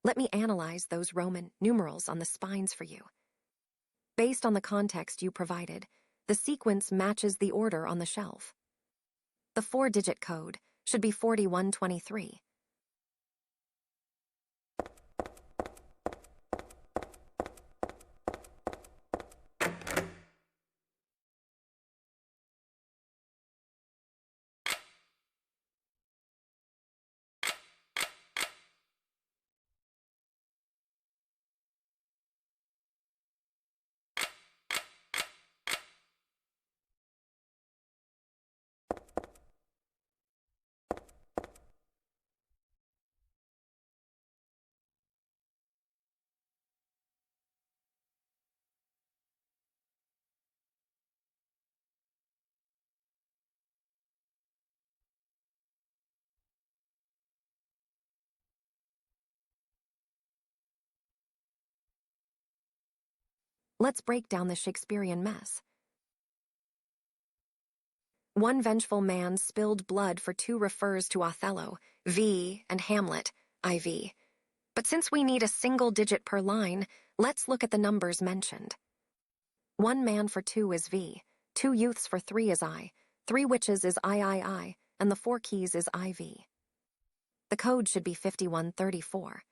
Let me analyze those Roman numerals on the spines for you. Based on the context you provided, the sequence matches the order on the shelf. The 4-digit code should be 4123. Let's break down the Shakespearean mess. One vengeful man spilled blood for 2 refers to Othello, V, and Hamlet, IV. But since we need a single digit per line, let's look at the numbers mentioned. 1 man for 2 is V, 2 youths for 3 is I, 3 witches is III, and the 4 keys is IV. The code should be 5134.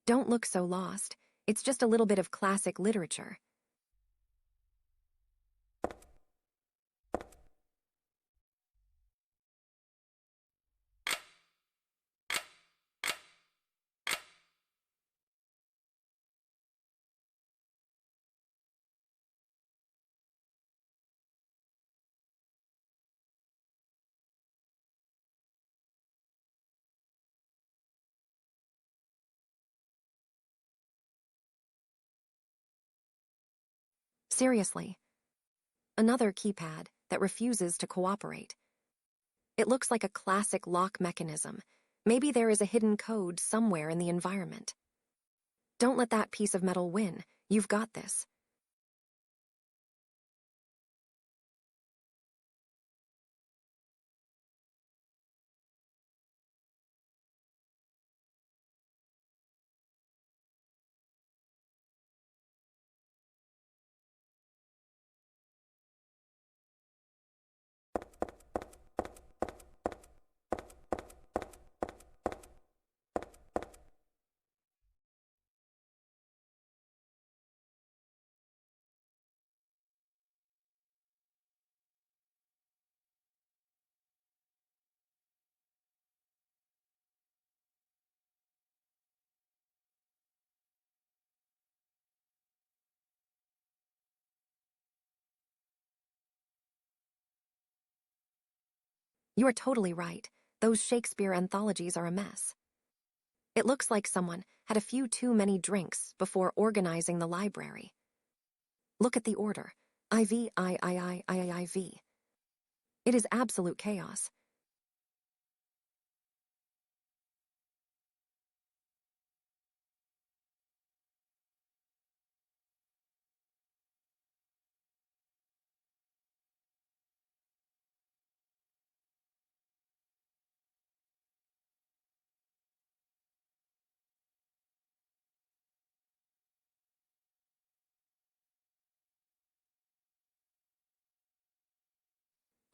Don't look so lost. It's just a little bit of classic literature. Seriously. Another keypad that refuses to cooperate. It looks like a classic lock mechanism. Maybe there is a hidden code somewhere in the environment. Don't let that piece of metal win. You've got this. You are totally right. Those Shakespeare anthologies are a mess. It looks like someone had a few too many drinks before organizing the library. Look at the order. IV, IV. It is absolute chaos.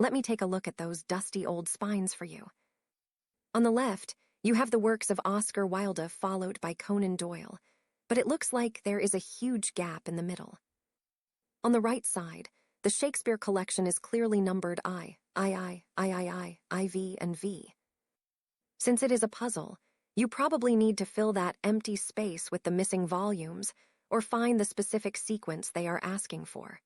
Let me take a look at those dusty old spines for you. On the left, you have the works of Oscar Wilde followed by Conan Doyle, but it looks like there is a huge gap in the middle. On the right side, the Shakespeare collection is clearly numbered I, IV, and V. Since it is a puzzle, you probably need to fill that empty space with the missing volumes or find the specific sequence they are asking for.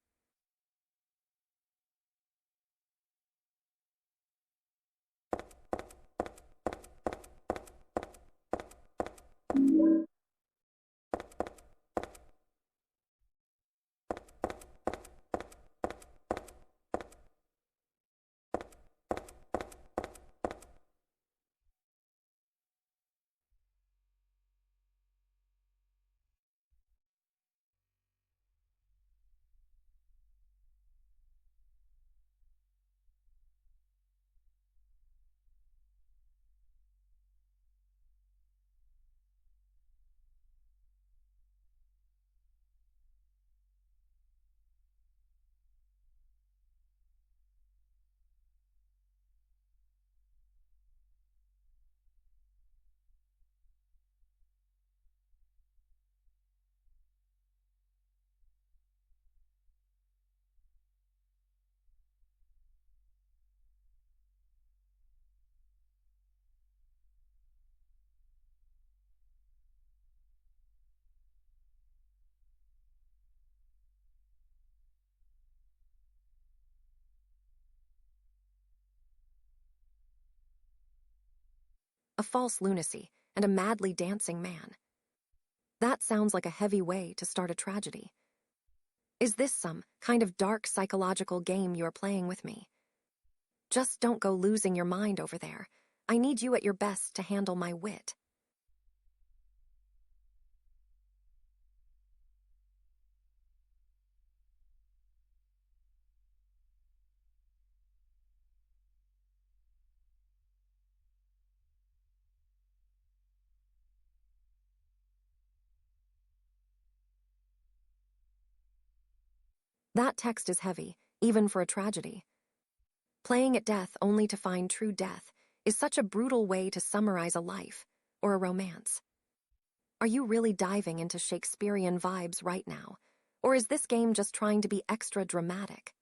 A false lunacy and a madly dancing man. That sounds like a heavy way to start a tragedy. Is this some kind of dark psychological game you're playing with me? Just don't go losing your mind over there. I need you at your best to handle my wit. That text is heavy, even for a tragedy. Playing at death only to find true death is such a brutal way to summarize a life, or a romance. Are you really diving into Shakespearean vibes right now? Or is this game just trying to be extra dramatic?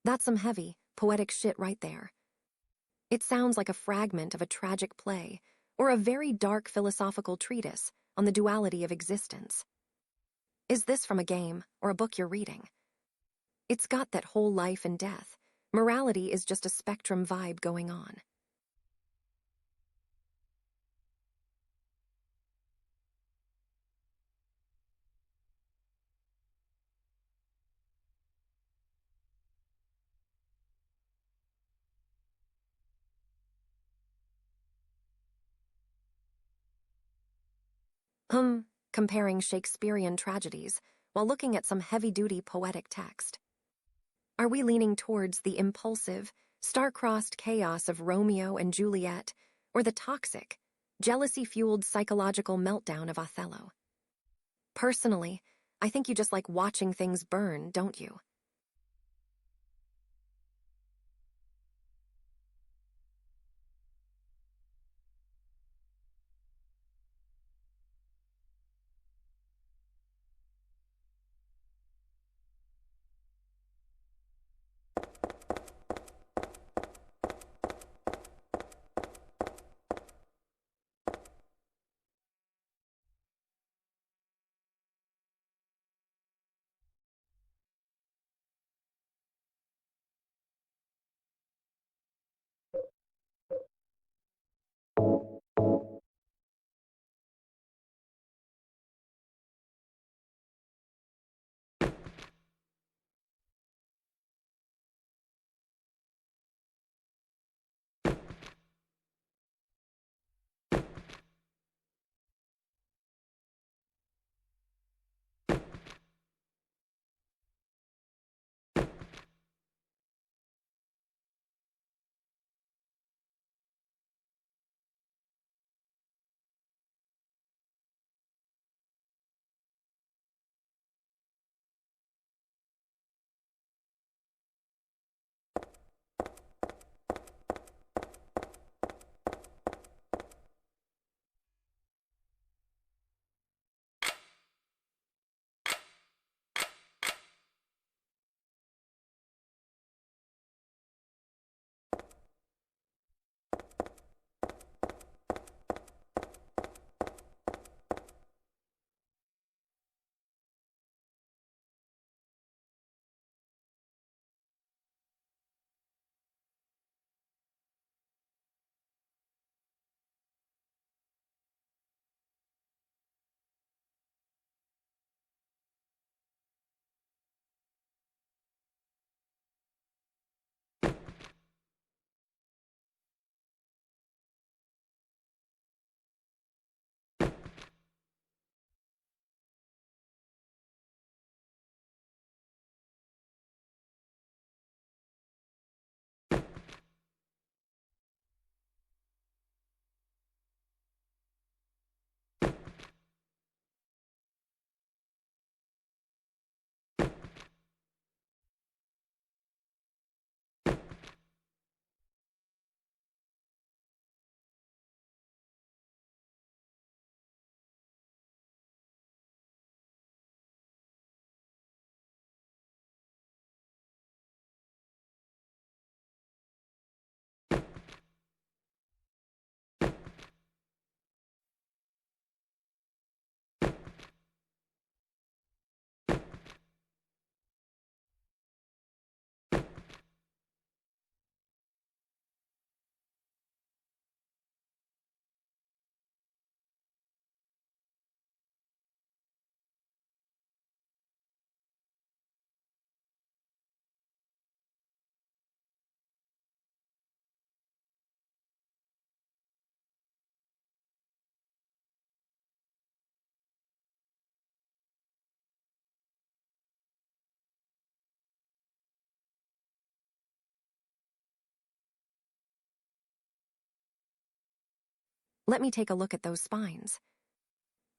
That's some heavy, poetic shit right there. It sounds like a fragment of a tragic play, or a very dark philosophical treatise on the duality of existence. Is this from a game or a book you're reading? It's got that whole life and death. Morality is just a spectrum vibe going on. Comparing Shakespearean tragedies while looking at some heavy-duty poetic text? Are we leaning towards the impulsive, star-crossed chaos of Romeo and Juliet, or the toxic, jealousy-fueled psychological meltdown of Othello? Personally, I think you just like watching things burn, don't you? Let me take a look at those spines.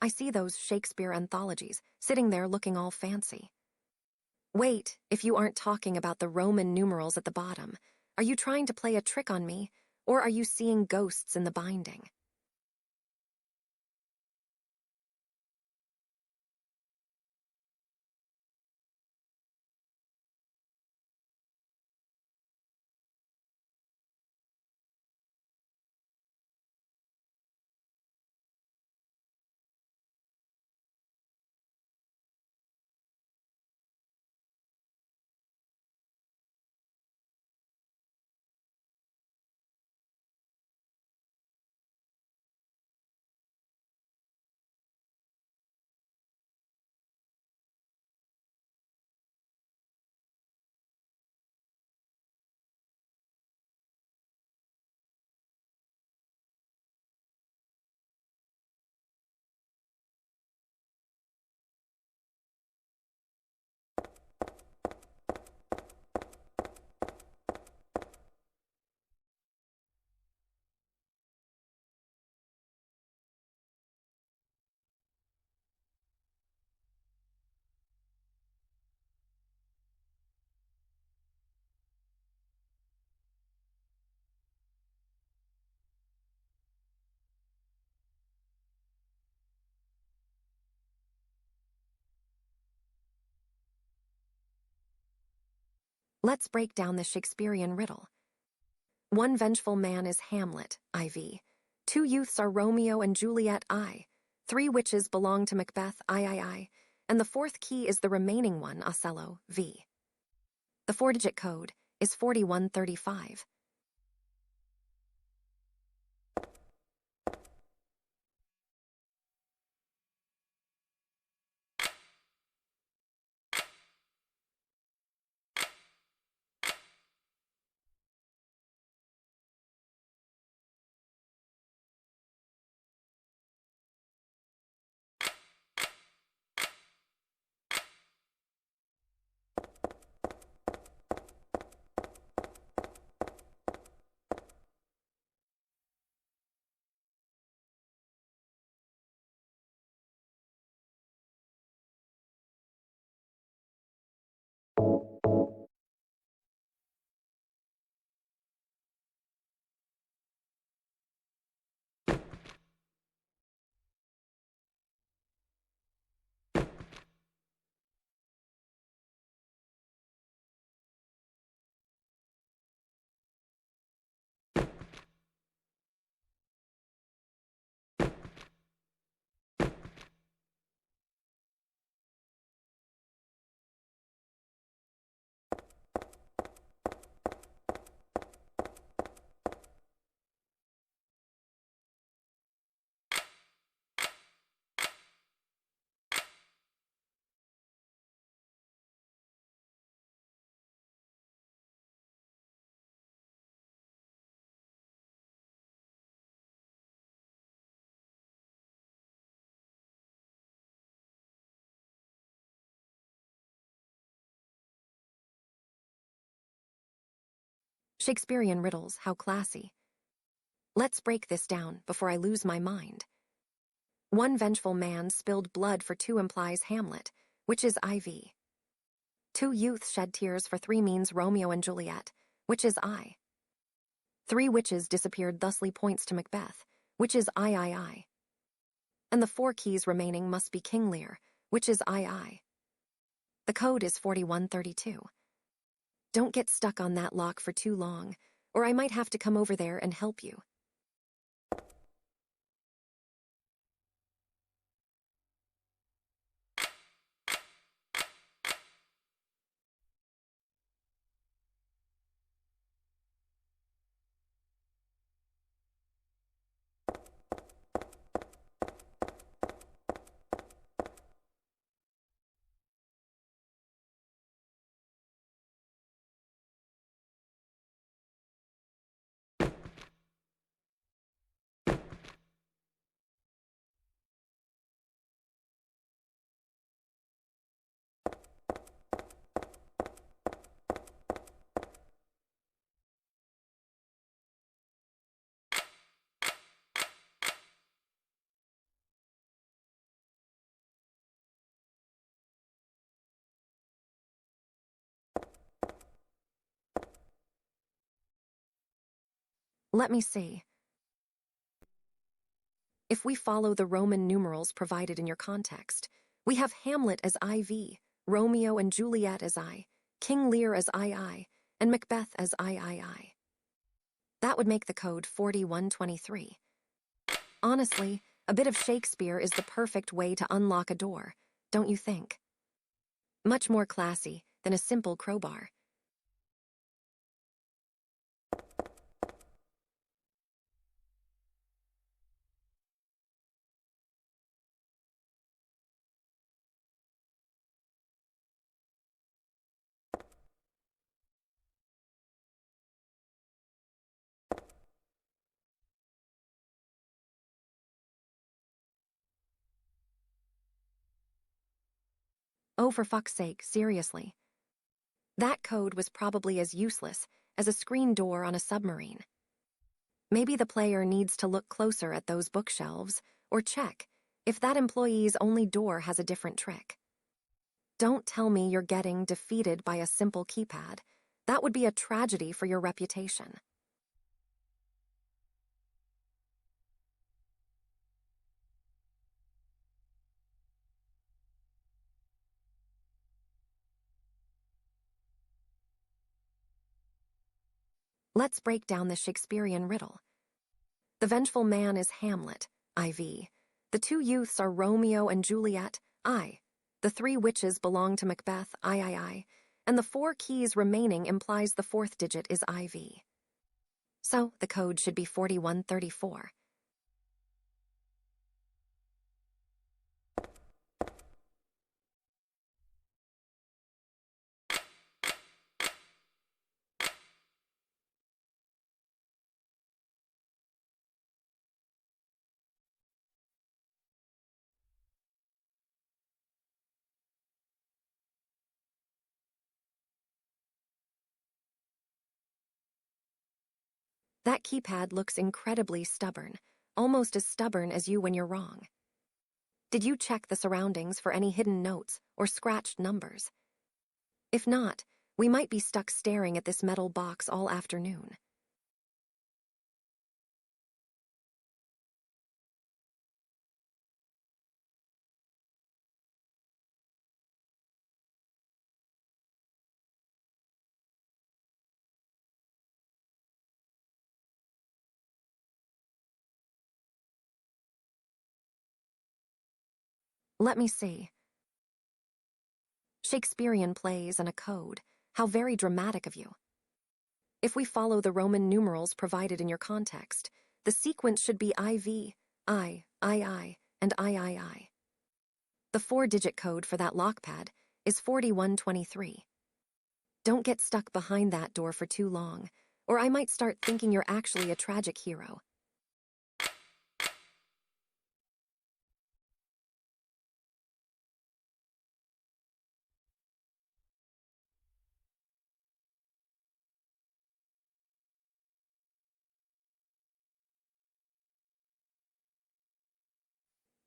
I see those Shakespeare anthologies, sitting there looking all fancy. Wait, if you aren't talking about the Roman numerals at the bottom, are you trying to play a trick on me, or are you seeing ghosts in the binding? Let's break down the Shakespearean riddle. One vengeful man is Hamlet, IV. Two youths are Romeo and Juliet, I. Three witches belong to Macbeth, III. And the fourth key is the remaining one, Othello, V. The four-digit code is 4135. Shakespearean riddles, how classy. Let's break this down before I lose my mind. One vengeful man spilled blood for two implies Hamlet, which is IV. Two youths shed tears for three means Romeo and Juliet, which is I. Three witches disappeared thusly points to Macbeth, which is III. And the four keys remaining must be King Lear, which is II. The code is 4132. Don't get stuck on that lock for too long, or I might have to come over there and help you. Let me see. If we follow the Roman numerals provided in your context, we have Hamlet as IV, Romeo and Juliet as I, King Lear as II, and Macbeth as III. That would make the code 4123. Honestly, a bit of Shakespeare is the perfect way to unlock a door, don't you think? Much more classy than a simple crowbar. Oh, for fuck's sake, seriously. That code was probably as useless as a screen door on a submarine. Maybe the player needs to look closer at those bookshelves or check if that employee's only door has a different trick. Don't tell me you're getting defeated by a simple keypad. That would be a tragedy for your reputation. Let's break down the Shakespearean riddle. The vengeful man is Hamlet, IV. The two youths are Romeo and Juliet, I. The three witches belong to Macbeth, III. And the 4 keys remaining implies the 4th digit is IV. So the code should be 4134. That keypad looks incredibly stubborn, almost as stubborn as you when you're wrong. Did you check the surroundings for any hidden notes or scratched numbers? If not, we might be stuck staring at this metal box all afternoon. Let me see. Shakespearean plays and a code. How very dramatic of you. If we follow the Roman numerals provided in your context, the sequence should be IV, I, and III. The 4-digit code for that lockpad is 4123. Don't get stuck behind that door for too long, or I might start thinking you're actually a tragic hero.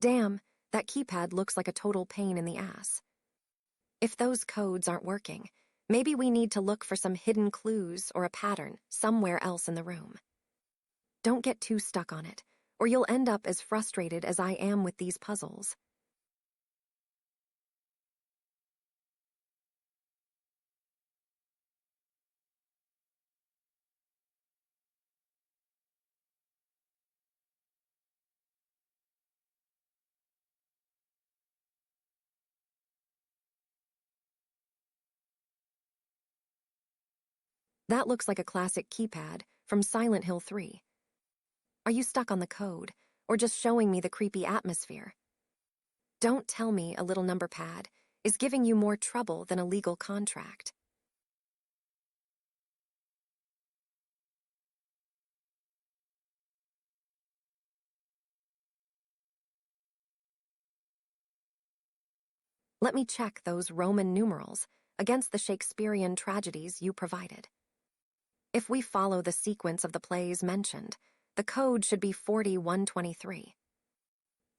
Damn, that keypad looks like a total pain in the ass. If those codes aren't working, maybe we need to look for some hidden clues or a pattern somewhere else in the room. Don't get too stuck on it, or you'll end up as frustrated as I am with these puzzles. That looks like a classic keypad from Silent Hill 3. Are you stuck on the code, or just showing me the creepy atmosphere? Don't tell me a little number pad is giving you more trouble than a legal contract. Let me check those Roman numerals against the Shakespearean tragedies you provided. If we follow the sequence of the plays mentioned, the code should be 4123.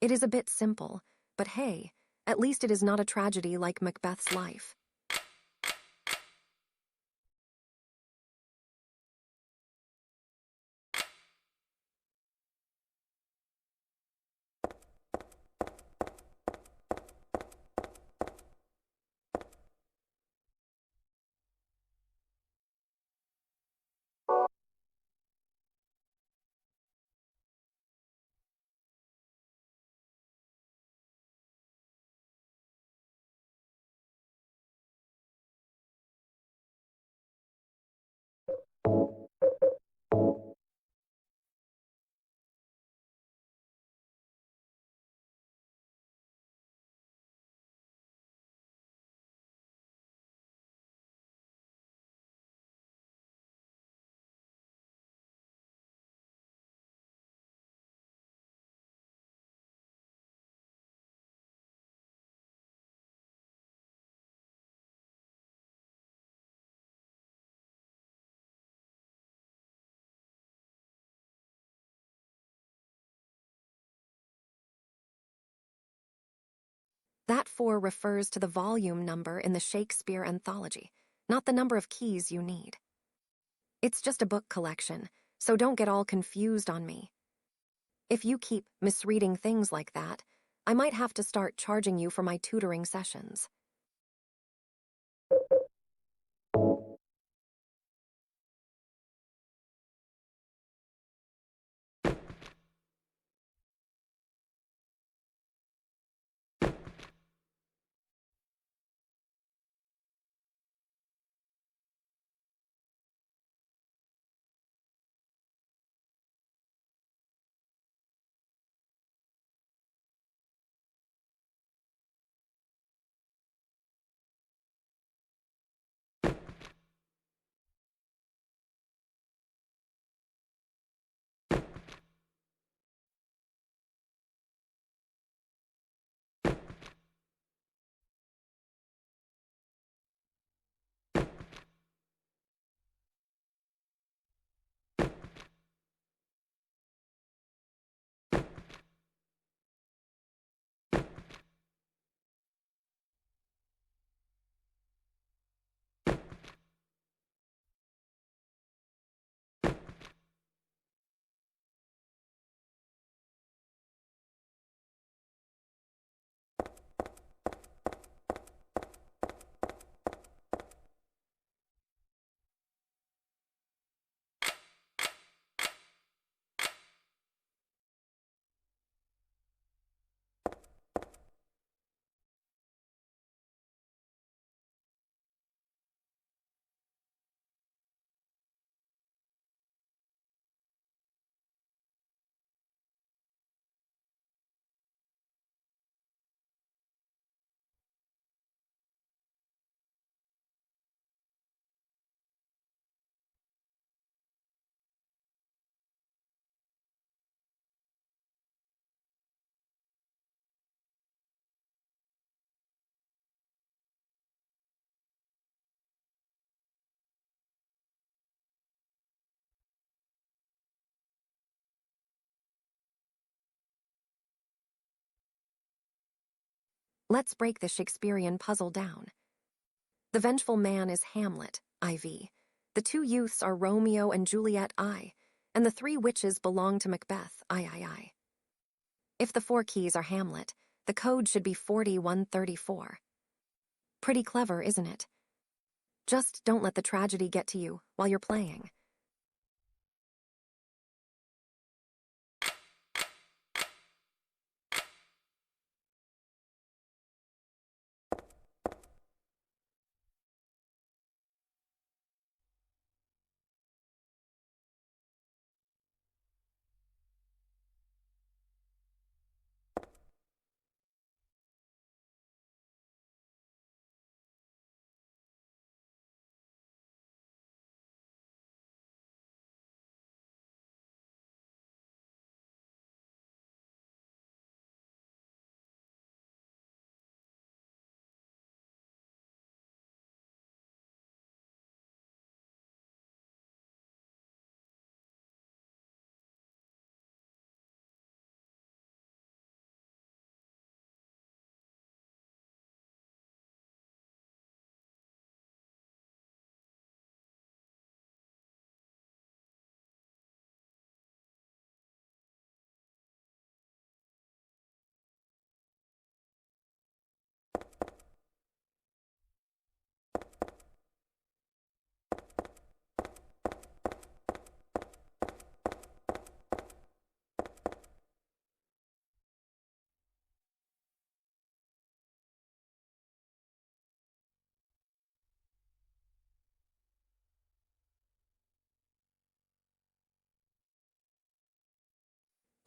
It is a bit simple, but hey, at least it is not a tragedy like Macbeth's life. That 4 refers to the volume number in the Shakespeare anthology, not the number of keys you need. It's just a book collection, so don't get all confused on me. If you keep misreading things like that, I might have to start charging you for my tutoring sessions. Let's break the Shakespearean puzzle down. The vengeful man is Hamlet, IV. The two youths are Romeo and Juliet, I. And the three witches belong to Macbeth, III. If the four keys are Hamlet, the code should be 4134. Pretty clever, isn't it? Just don't let the tragedy get to you while you're playing.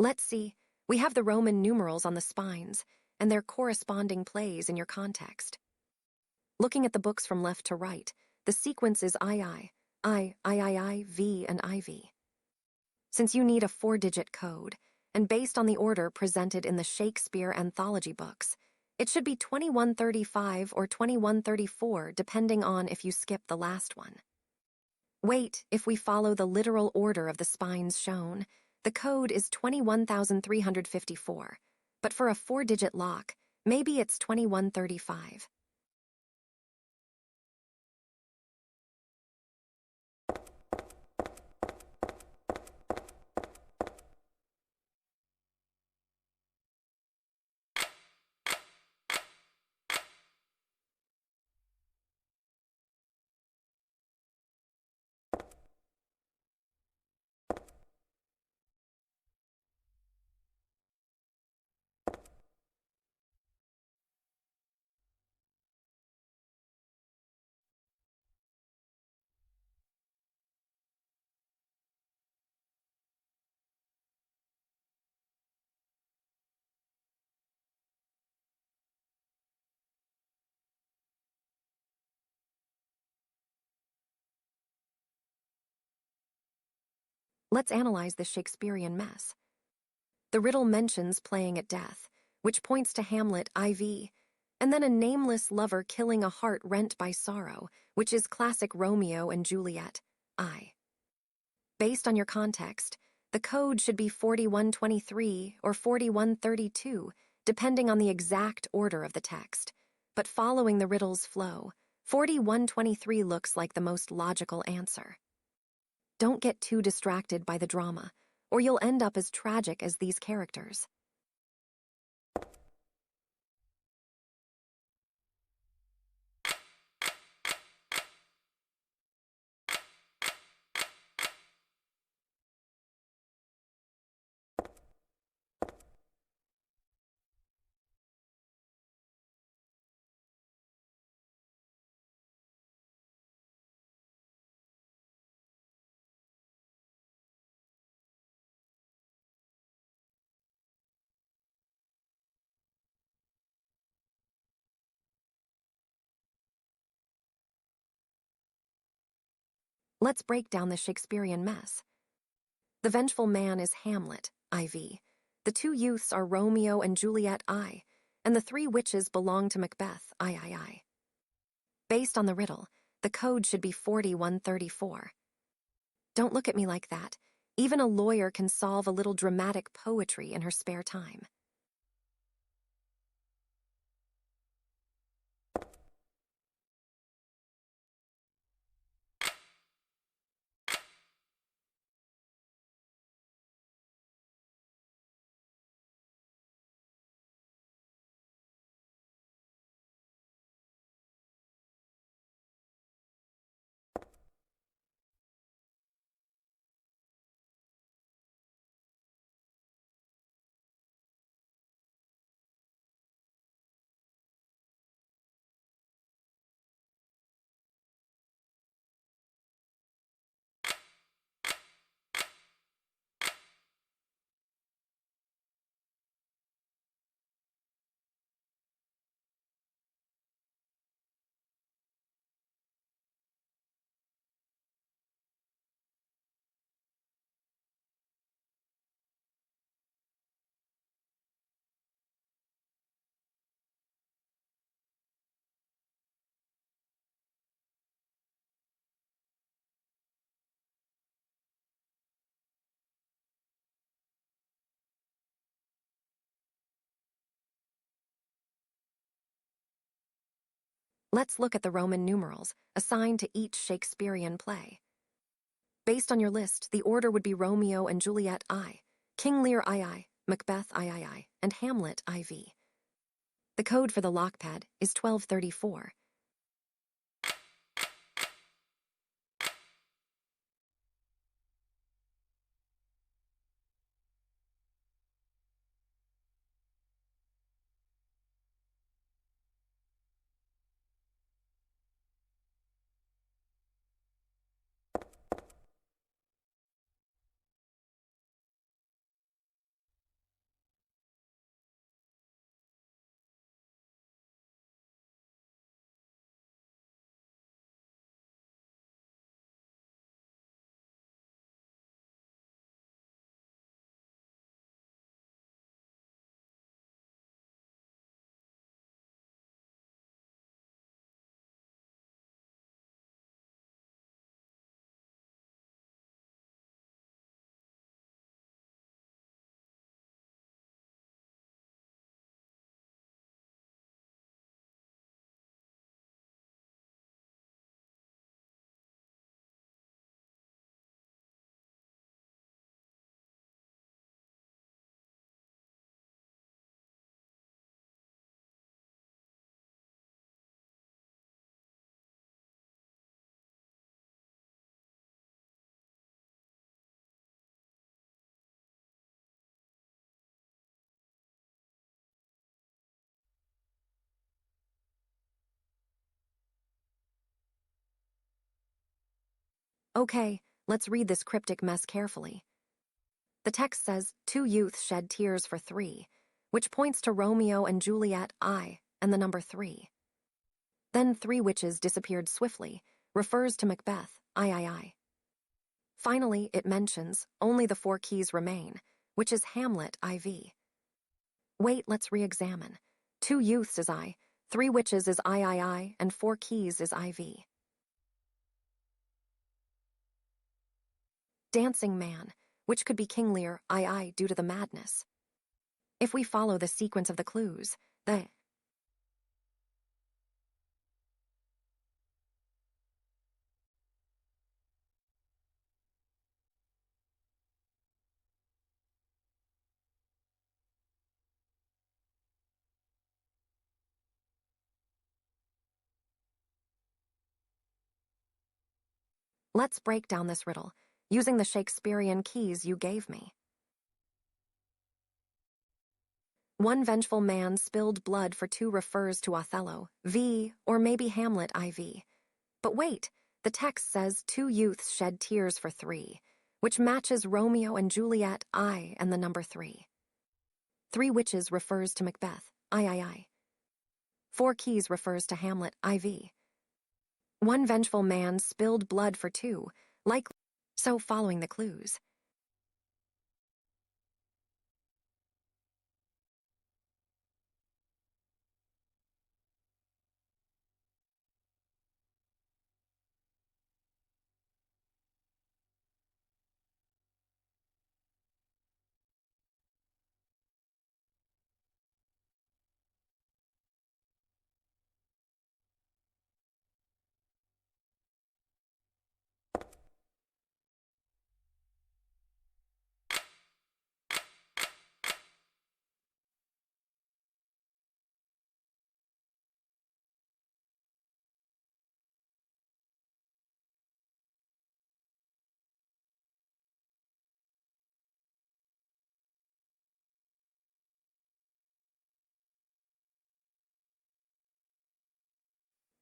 Let's see. We have the Roman numerals on the spines and their corresponding plays in your context. Looking at the books from left to right, the sequence is II, V, and IV. Since you need a 4-digit code, and based on the order presented in the Shakespeare anthology books, it should be 2135 or 2134 depending on if you skip the last one. Wait, if we follow the literal order of the spines shown, the code is 21,354, but for a 4-digit lock, maybe it's 2135. Let's analyze this Shakespearean mess. The riddle mentions playing at death, which points to Hamlet, IV, and then a nameless lover killing a heart rent by sorrow, which is classic Romeo and Juliet, I. Based on your context, the code should be 4123 or 4132, depending on the exact order of the text. But following the riddle's flow, 4123 looks like the most logical answer. Don't get too distracted by the drama, or you'll end up as tragic as these characters. Let's break down the Shakespearean mess. The vengeful man is Hamlet, IV. The two youths are Romeo and Juliet, I. And the three witches belong to Macbeth, III. Based on the riddle, the code should be 4134. Don't look at me like that. Even a lawyer can solve a little dramatic poetry in her spare time. Let's look at the Roman numerals assigned to each Shakespearean play. Based on your list, the order would be Romeo and Juliet I, King Lear II, Macbeth III, and Hamlet IV. The code for the lockpad is 1234. Okay, let's read this cryptic mess carefully. The text says, 2 youths shed tears for 3, which points to Romeo and Juliet I and the number 3. Then 3 witches disappeared swiftly, refers to Macbeth III. Finally, it mentions only the 4 keys remain, which is Hamlet IV. Wait, let's re-examine. 2 youths is I, 3 witches is III, and 4 keys is IV. Dancing man, which could be King Lear II due to the madness. If we follow the sequence of the clues, let's break down this riddle using the Shakespearean keys you gave me. 1 vengeful man spilled blood for 2 refers to Othello, V, or maybe Hamlet IV. But wait, the text says 2 youths shed tears for 3, which matches Romeo and Juliet I and the number 3. 3 witches refers to Macbeth, III. 4 keys refers to Hamlet, IV. 1 vengeful man spilled blood for 2, likely. So following the clues.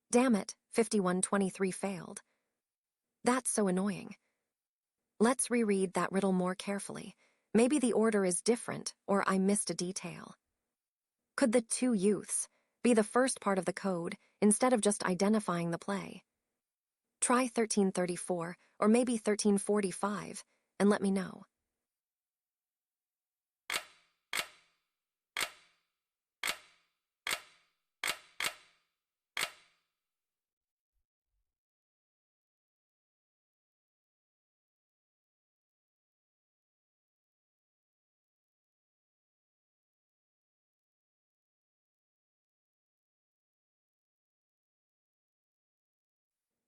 Damn it, 5123 failed. That's so annoying. Let's reread that riddle more carefully. Maybe the order is different, or I missed a detail. Could the 2 youths be the first part of the code instead of just identifying the play? Try 1334 or maybe 1345 and let me know.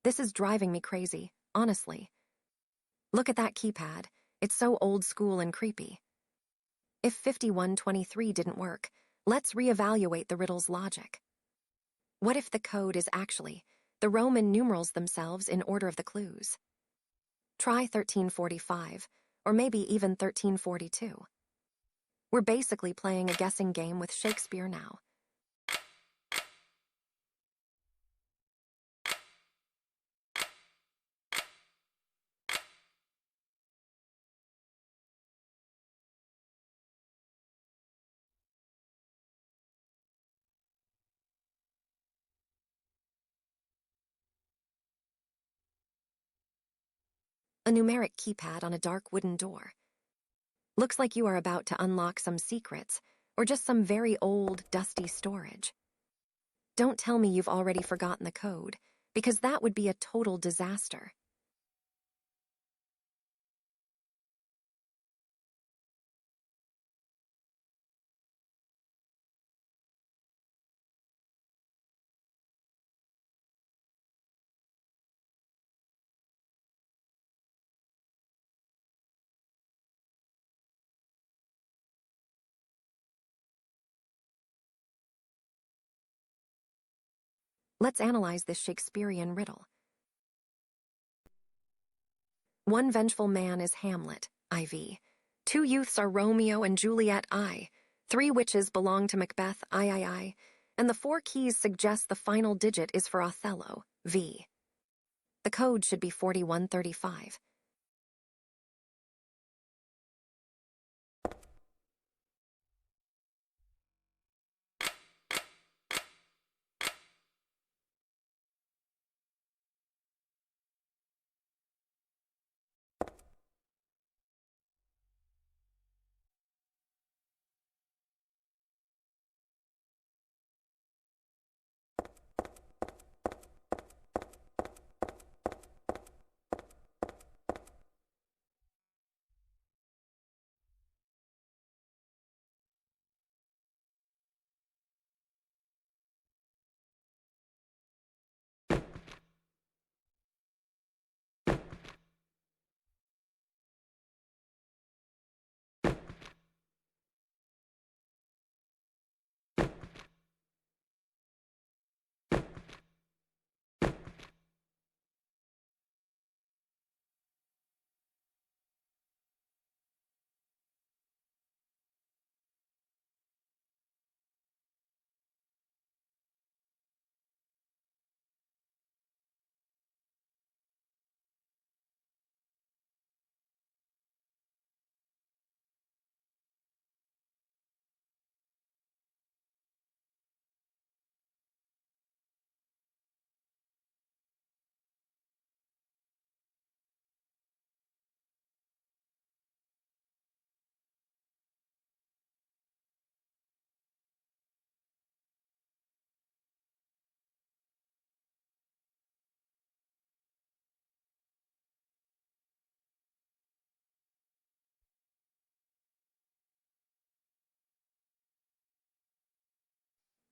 This is driving me crazy, honestly. Look at that keypad. It's so old school and creepy. If 5123 didn't work, let's reevaluate the riddle's logic. What if the code is actually the Roman numerals themselves in order of the clues? Try 1345, or maybe even 1342. We're basically playing a guessing game with Shakespeare now. A numeric keypad on a dark wooden door. Looks like you are about to unlock some secrets, or just some very old, dusty storage. Don't tell me you've already forgotten the code, because that would be a total disaster. Let's analyze this Shakespearean riddle. One vengeful man is Hamlet, IV. Two youths are Romeo and Juliet, I. Three witches belong to Macbeth, III. And the four keys suggest the final digit is for Othello, V. The code should be 4135.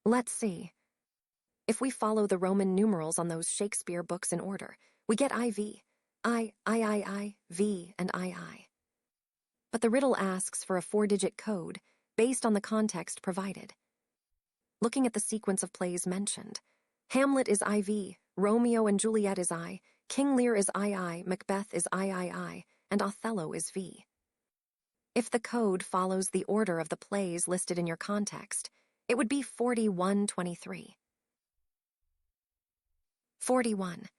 Let's see. If we follow the Roman numerals on those Shakespeare books in order, we get IV. I, V, and II. But the riddle asks for a four-digit code based on the context provided. Looking at the sequence of plays mentioned, Hamlet is IV, Romeo and Juliet is I, King Lear is II, Macbeth is III, and Othello is V. If the code follows the order of the plays listed in your context, it would be 4123. 41.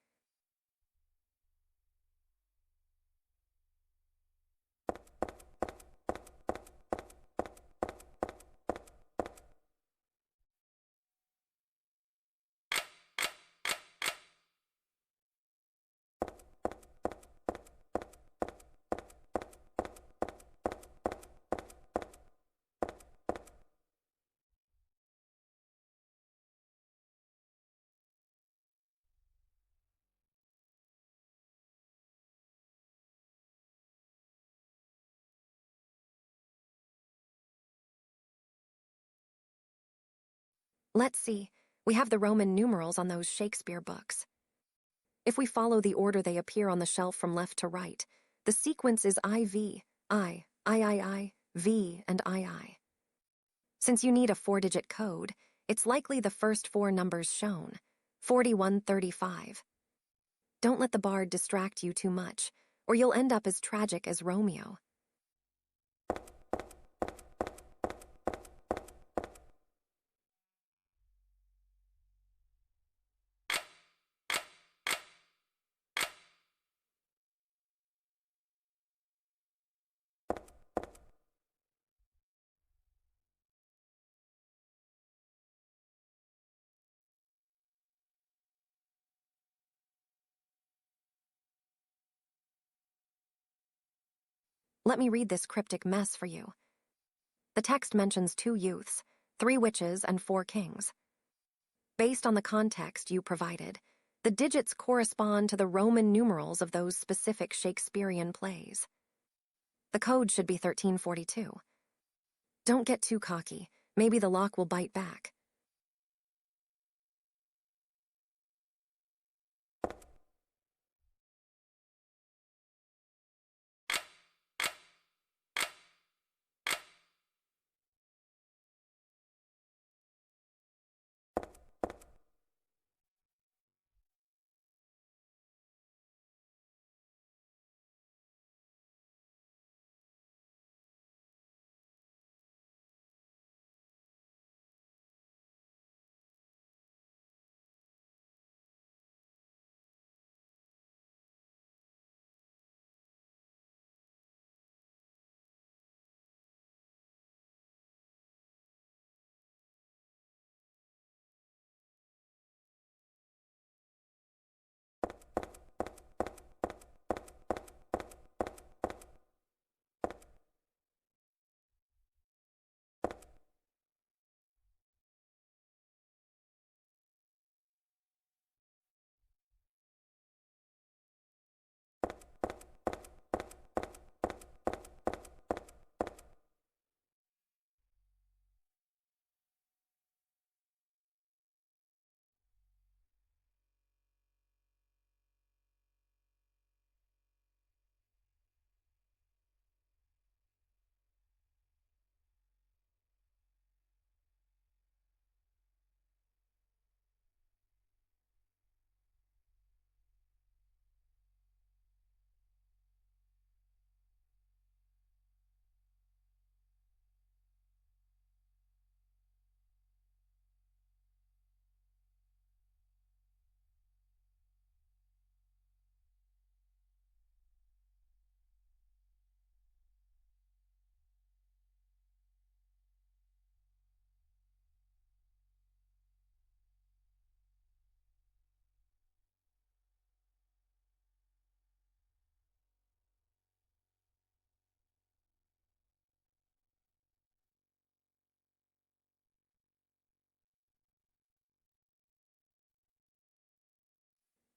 Let's see. We have the Roman numerals on those Shakespeare books. If we follow the order they appear on the shelf from left to right, the sequence is IV, I, V, and II. Since you need a 4-digit code, it's likely the first 4 numbers shown, 4135. Don't let the bard distract you too much, or you'll end up as tragic as Romeo. Let me read this cryptic mess for you. The text mentions 2 youths, 3 witches, and 4 kings. Based on the context you provided, the digits correspond to the Roman numerals of those specific Shakespearean plays. The code should be 1342. Don't get too cocky. Maybe the lock will bite back.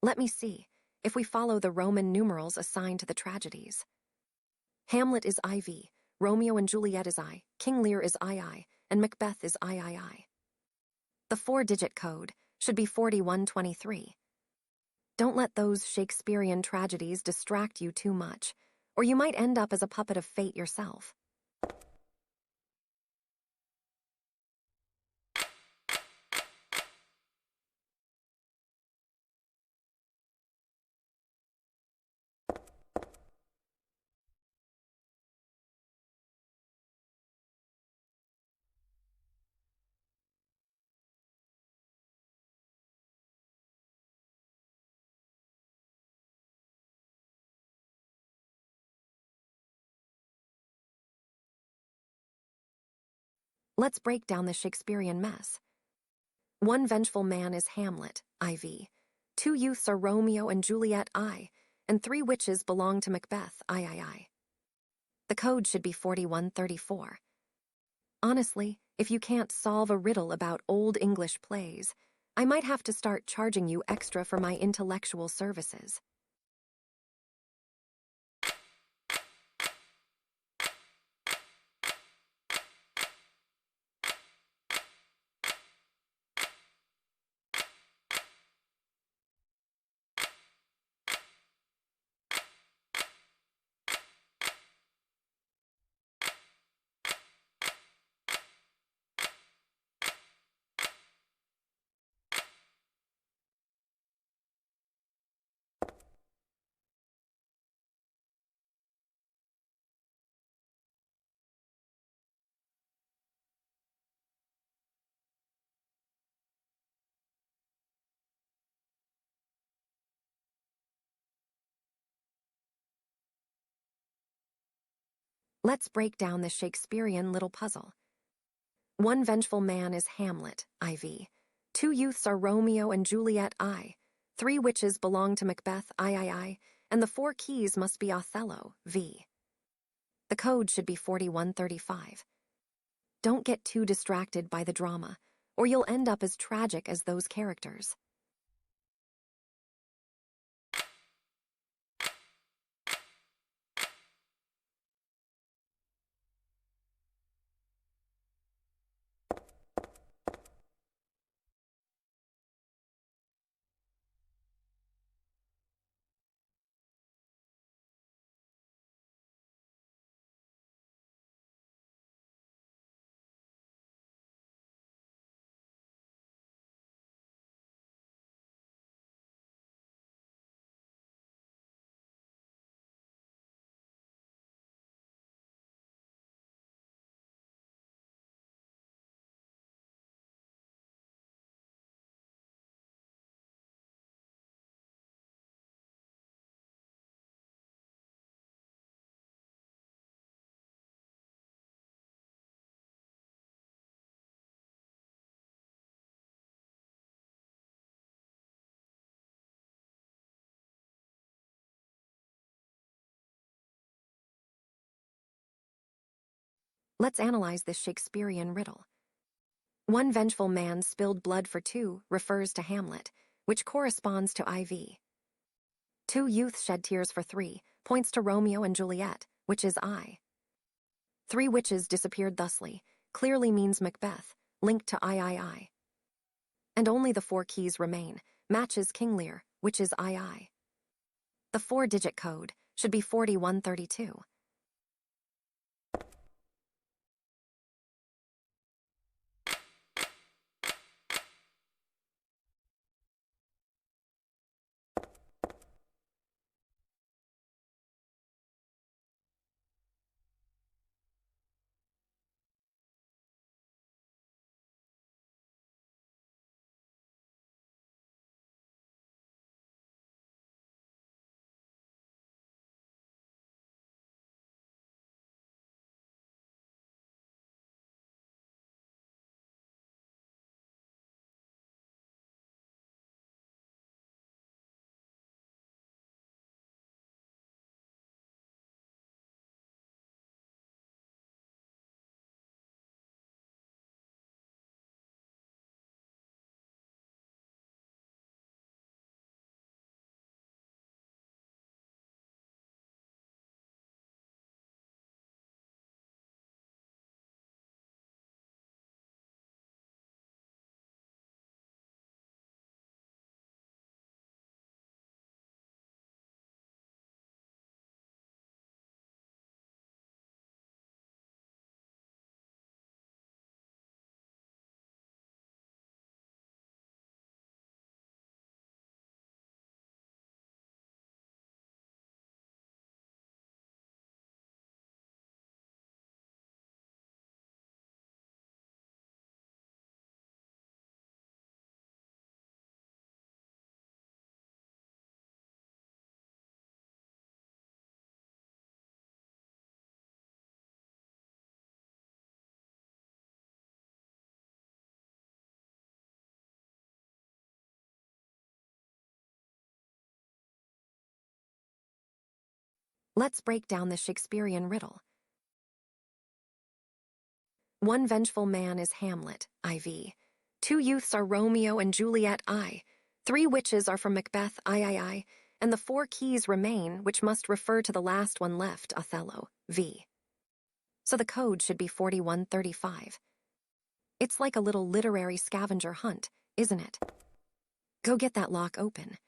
Let me see if we follow the Roman numerals assigned to the tragedies. Hamlet is IV, Romeo and Juliet is I, King Lear is II, and Macbeth is III. The 4-digit code should be 4123. Don't let those Shakespearean tragedies distract you too much, or you might end up as a puppet of fate yourself. Let's break down the Shakespearean mess. One vengeful man is Hamlet, IV. 2 youths are Romeo and Juliet, I, and 3 witches belong to Macbeth, III. The code should be 4134. Honestly, if you can't solve a riddle about old English plays, I might have to start charging you extra for my intellectual services. Let's break down this Shakespearean little puzzle. One vengeful man is Hamlet, IV. Two youths are Romeo and Juliet, I. Three witches belong to Macbeth, III. And the four keys must be Othello, V. The code should be 4135. Don't get too distracted by the drama, or you'll end up as tragic as those characters. Let's analyze this Shakespearean riddle. One vengeful man spilled blood for two refers to Hamlet, which corresponds to IV. Two youths shed tears for three points to Romeo and Juliet, which is I. Three witches disappeared thusly, clearly means Macbeth, linked to III. And only the four keys remain, matches King Lear, which is II. The four-digit code should be 4132. Let's break down the Shakespearean riddle. One vengeful man is Hamlet, IV. Two youths are Romeo and Juliet, I. Three witches are from Macbeth, III. And the four keys remain, which must refer to the last one left, Othello, V. So the code should be 4135. It's like a little literary scavenger hunt, isn't it? Go get that lock open.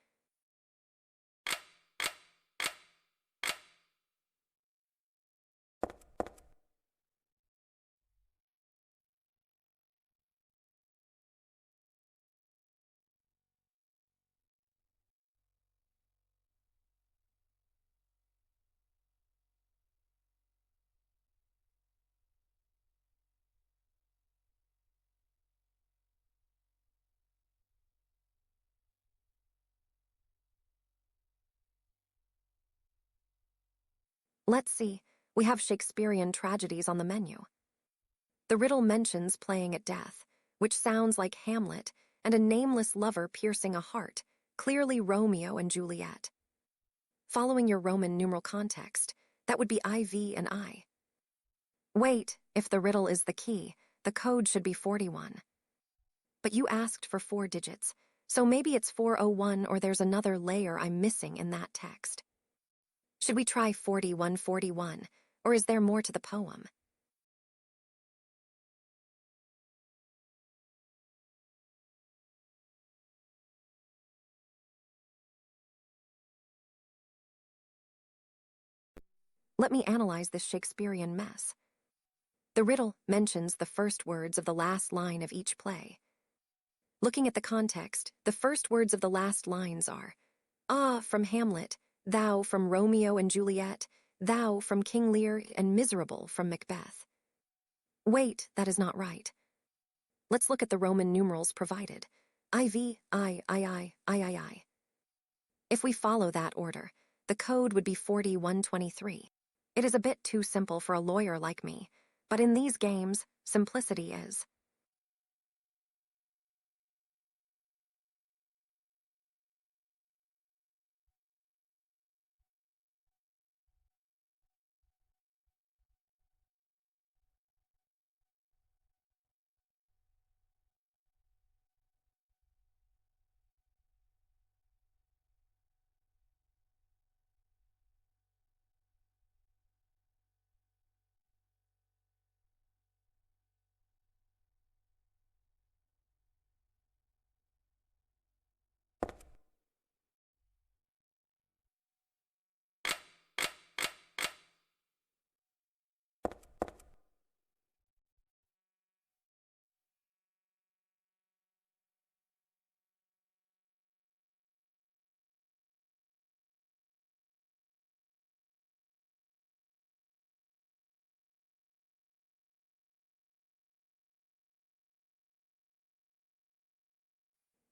Let's see, we have Shakespearean tragedies on the menu. The riddle mentions playing at death, which sounds like Hamlet and a nameless lover piercing a heart, clearly Romeo and Juliet. Following your Roman numeral context, that would be IV and I. Wait, if the riddle is the key, the code should be 41. But you asked for 4 digits, so maybe it's 401 or there's another layer I'm missing in that text. Should we try 4141, or is there more to the poem? Let me analyze this Shakespearean mess. The riddle mentions the first words of the last line of each play. Looking at the context, the first words of the last lines are, "Ah" from Hamlet, "thou" from Romeo and Juliet, "thou" from King Lear, and "miserable" from Macbeth. Wait, that is not right. Let's look at the Roman numerals provided. IV, I. If we follow that order, the code would be 4123. It is a bit too simple for a lawyer like me, but in these games, simplicity is.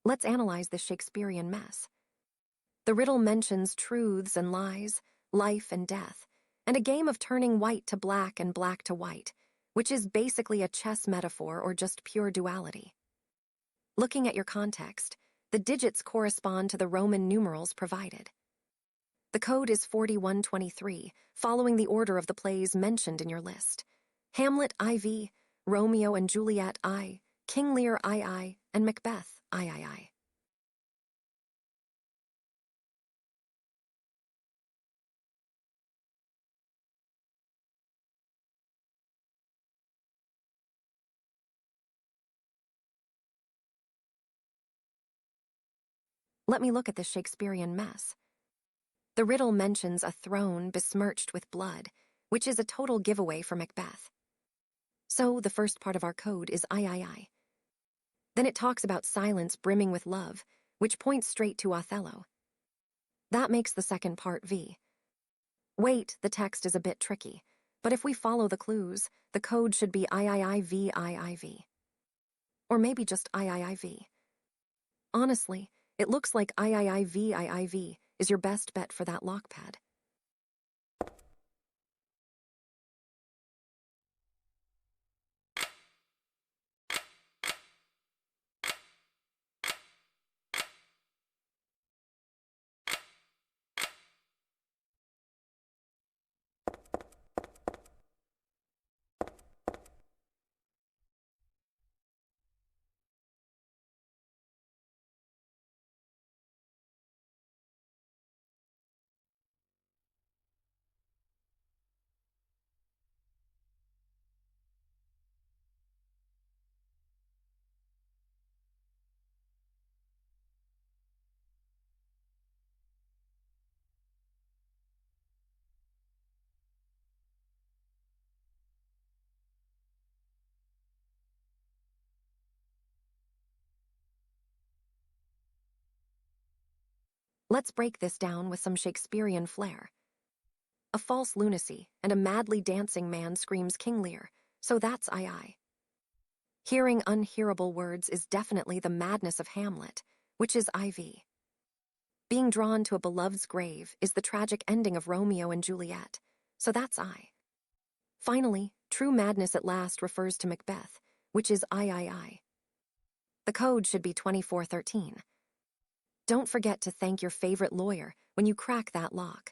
Let's analyze this Shakespearean mess. The riddle mentions truths and lies, life and death, and a game of turning white to black and black to white, which is basically a chess metaphor or just pure duality. Looking at your context, the digits correspond to the Roman numerals provided. The code is 4123, following the order of the plays mentioned in your list. Hamlet IV, Romeo and Juliet I, King Lear II, and Macbeth III. Let me look at this Shakespearean mess. The riddle mentions a throne besmirched with blood, which is a total giveaway for Macbeth. So the first part of our code is I. Then it talks about silence brimming with love, which points straight to Othello. That makes the second part V. Wait, the text is a bit tricky, but if we follow the clues, the code should be IIIV. Or maybe just IIIV. Honestly, it looks like IIIV is your best bet for that lockpad. Let's break this down with some Shakespearean flair. A false lunacy and a madly dancing man screams King Lear, so that's II. Hearing unhearable words is definitely the madness of Hamlet, which is IV. Being drawn to a beloved's grave is the tragic ending of Romeo and Juliet, so that's I. Finally, true madness at last refers to Macbeth, which is III. The code should be 2413. Don't forget to thank your favorite lawyer when you crack that lock.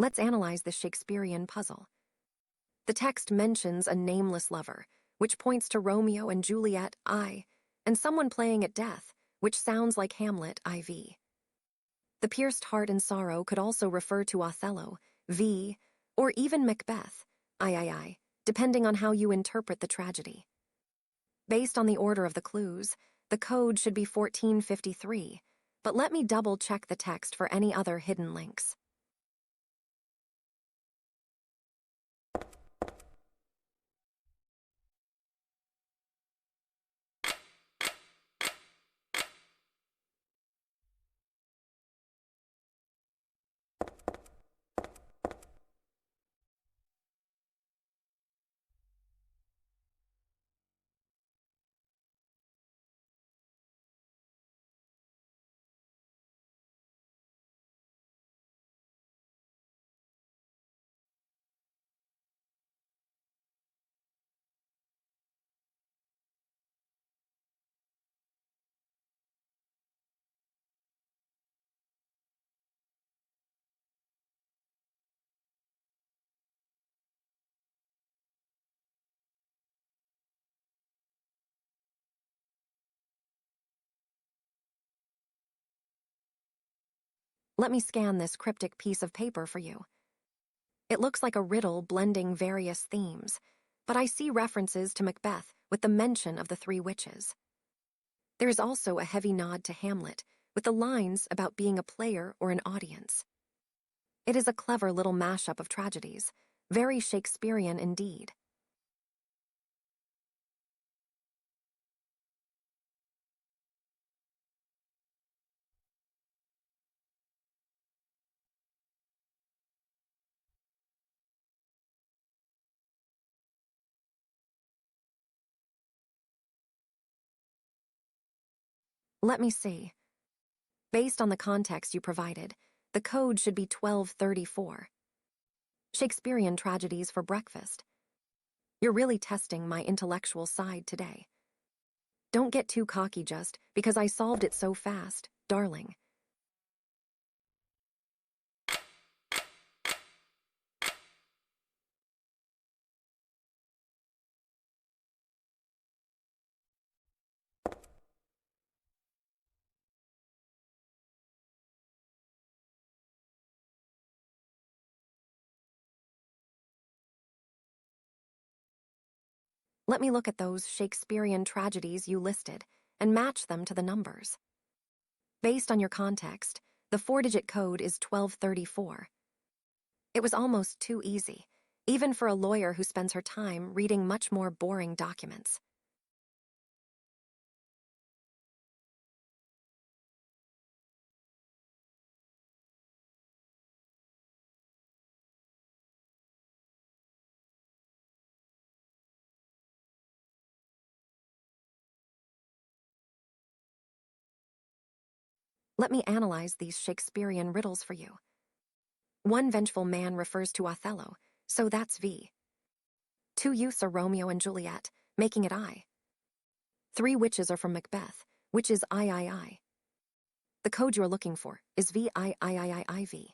Let's analyze the Shakespearean puzzle. The text mentions a nameless lover, which points to Romeo and Juliet, I, and someone playing at death, which sounds like Hamlet, IV. The pierced heart and sorrow could also refer to Othello, V, or even Macbeth, III, depending on how you interpret the tragedy. Based on the order of the clues, the code should be 1453, but let me double-check the text for any other hidden links. Let me scan this cryptic piece of paper for you. It looks like a riddle blending various themes, but I see references to Macbeth with the mention of the three witches. There is also a heavy nod to Hamlet, with the lines about being a player or an audience. It is a clever little mashup of tragedies, very Shakespearean indeed. Let me see. Based on the context you provided, the code should be 1234. Shakespearean tragedies for breakfast. You're really testing my intellectual side today. Don't get too cocky just because I solved it so fast, darling. Let me look at those Shakespearean tragedies you listed and match them to the numbers. Based on your context, the 4-digit code is 1234. It was almost too easy, even for a lawyer who spends her time reading much more boring documents. Let me analyze these Shakespearean riddles for you. One vengeful man refers to Othello, so that's V. Two youths are Romeo and Juliet, making it I. Three witches are from Macbeth, which is III. The code you're looking for is VIIIIIV.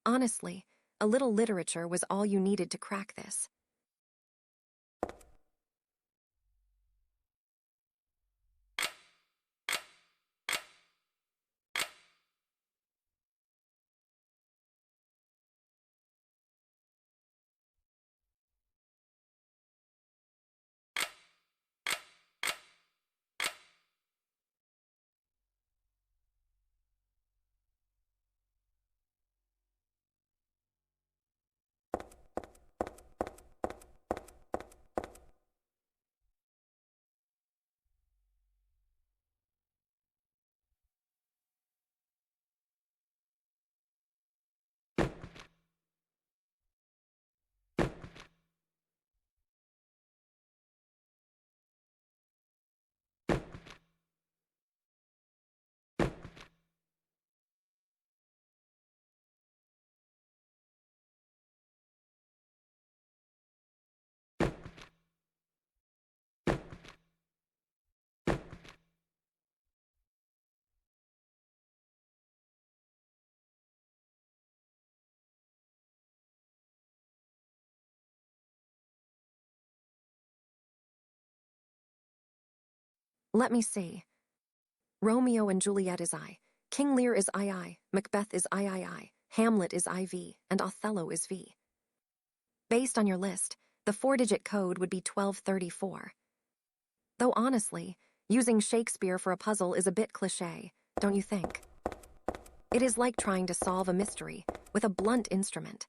Honestly, a little literature was all you needed to crack this. Let me see. Romeo and Juliet is I. King Lear is II. Macbeth is III. Hamlet is IV. And Othello is V. Based on your list, the 4-digit code would be 1234. Though honestly, using Shakespeare for a puzzle is a bit cliché, don't you think? It is like trying to solve a mystery with a blunt instrument.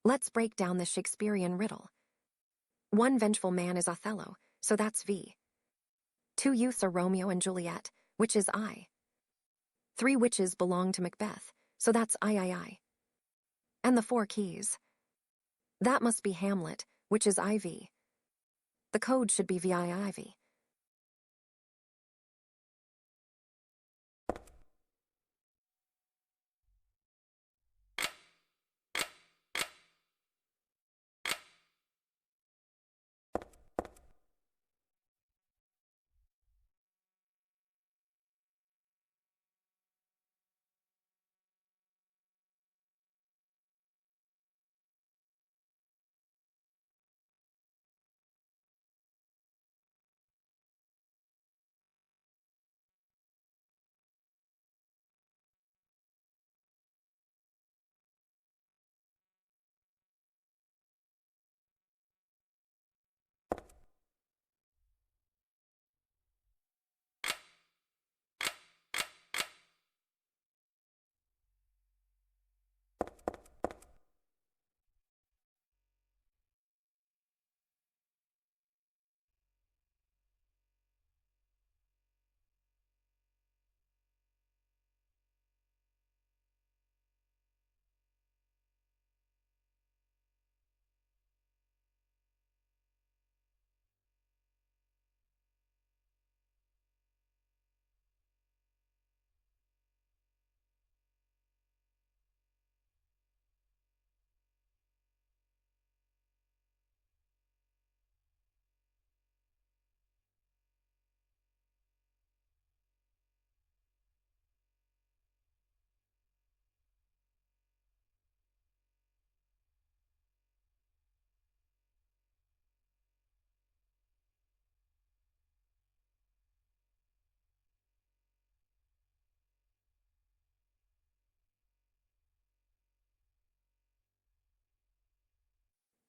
Let's break down the Shakespearean riddle. One vengeful man is Othello, so that's V. Two youths are Romeo and Juliet, which is I. Three witches belong to Macbeth, so that's III. And the four keys. That must be Hamlet, which is IV. The code should be VIIV.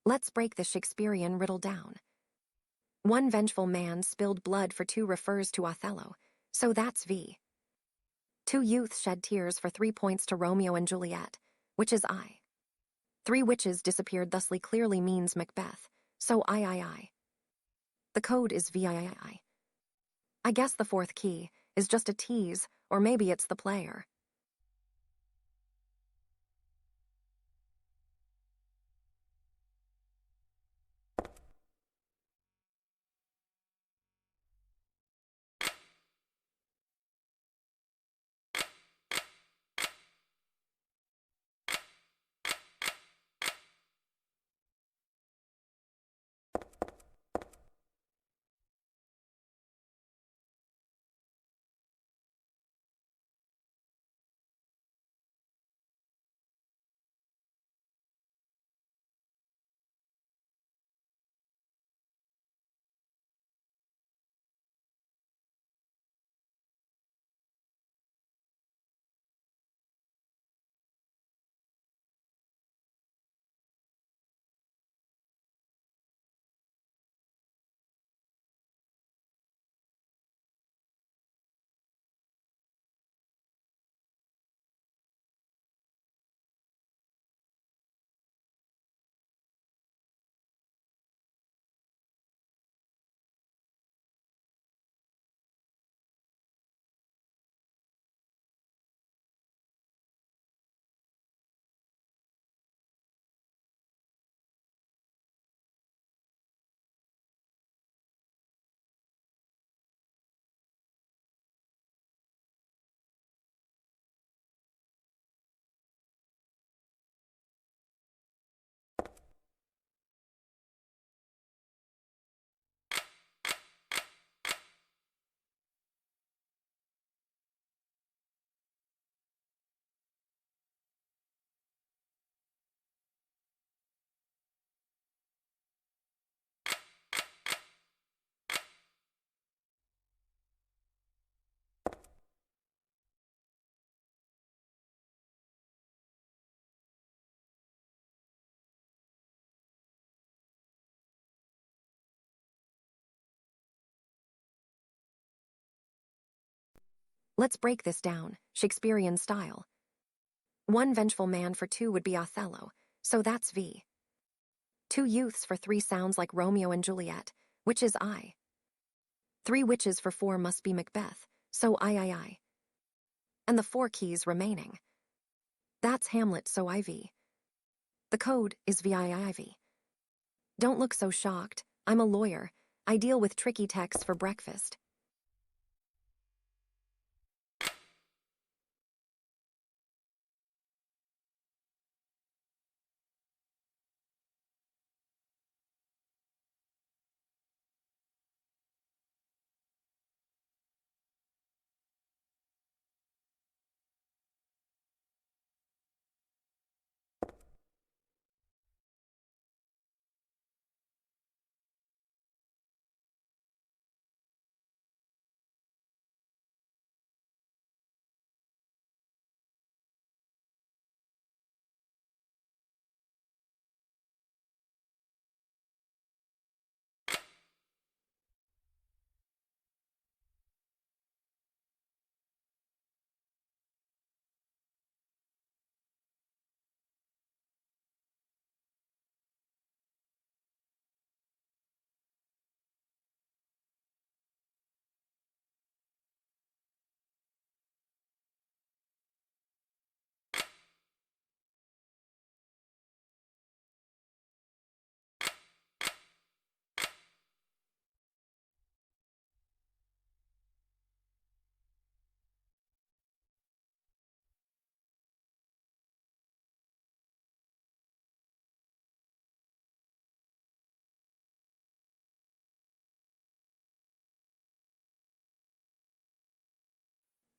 Let's break the Shakespearean riddle down. One vengeful man spilled blood for two refers to Othello, so that's V. Two youths shed tears for 3 points to Romeo and Juliet, which is I. Three witches disappeared thusly clearly means Macbeth, so I. The code is VIII. I guess the fourth key is just a tease, or maybe it's the player. Let's break this down, Shakespearean style. One vengeful man for two would be Othello, so that's V. Two youths for three sounds like Romeo and Juliet, which is I. Three witches for four must be Macbeth, so I. And the four keys remaining. That's Hamlet, so IV. The code is VIIV. Don't look so shocked. I'm a lawyer. I deal with tricky texts for breakfast.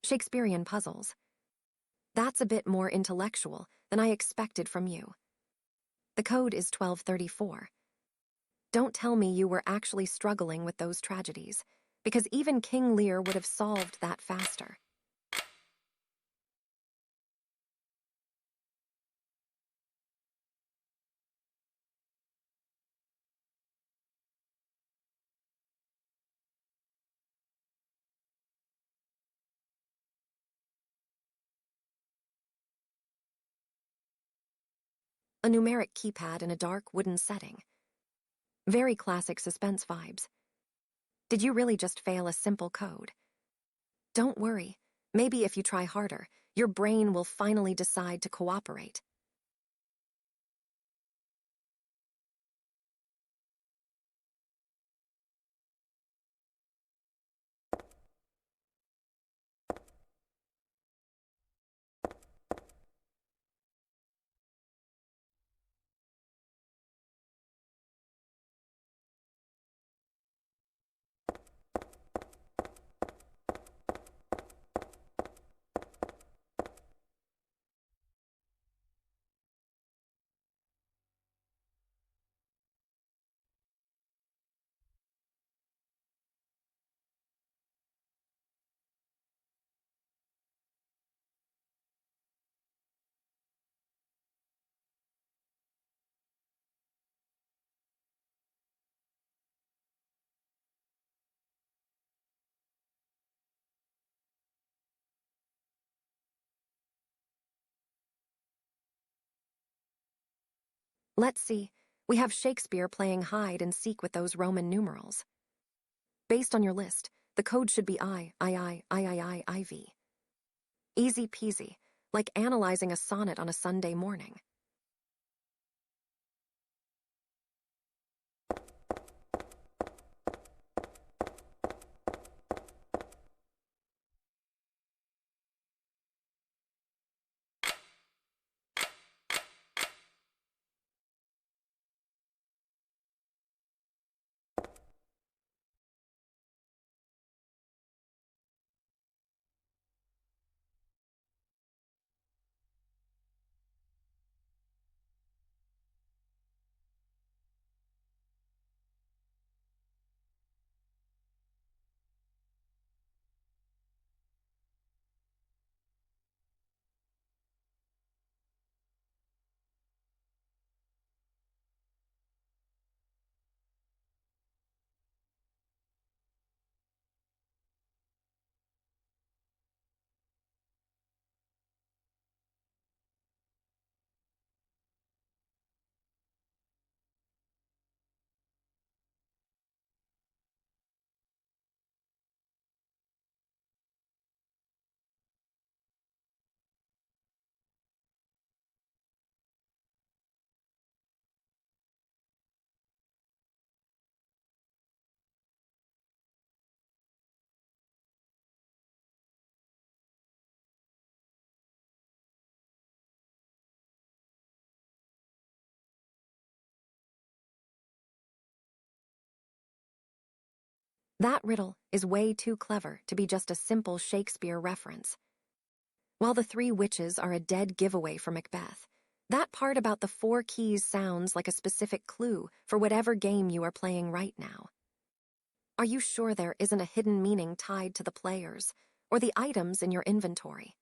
Shakespearean puzzles. That's a bit more intellectual than I expected from you. The code is 1234. Don't tell me you were actually struggling with those tragedies, because even King Lear would have solved that faster. a numeric keypad in a dark wooden setting. Very classic suspense vibes. Did you really just fail a simple code? Don't worry. Maybe if you try harder, your brain will finally decide to cooperate. Let's see. We have Shakespeare playing hide and seek with those Roman numerals. Based on your list, the code should be IV. Easy peasy, like analyzing a sonnet on a Sunday morning. That riddle is way too clever to be just a simple Shakespeare reference. While the three witches are a dead giveaway for Macbeth, that part about the four keys sounds like a specific clue for whatever game you are playing right now. Are you sure there isn't a hidden meaning tied to the players or the items in your inventory?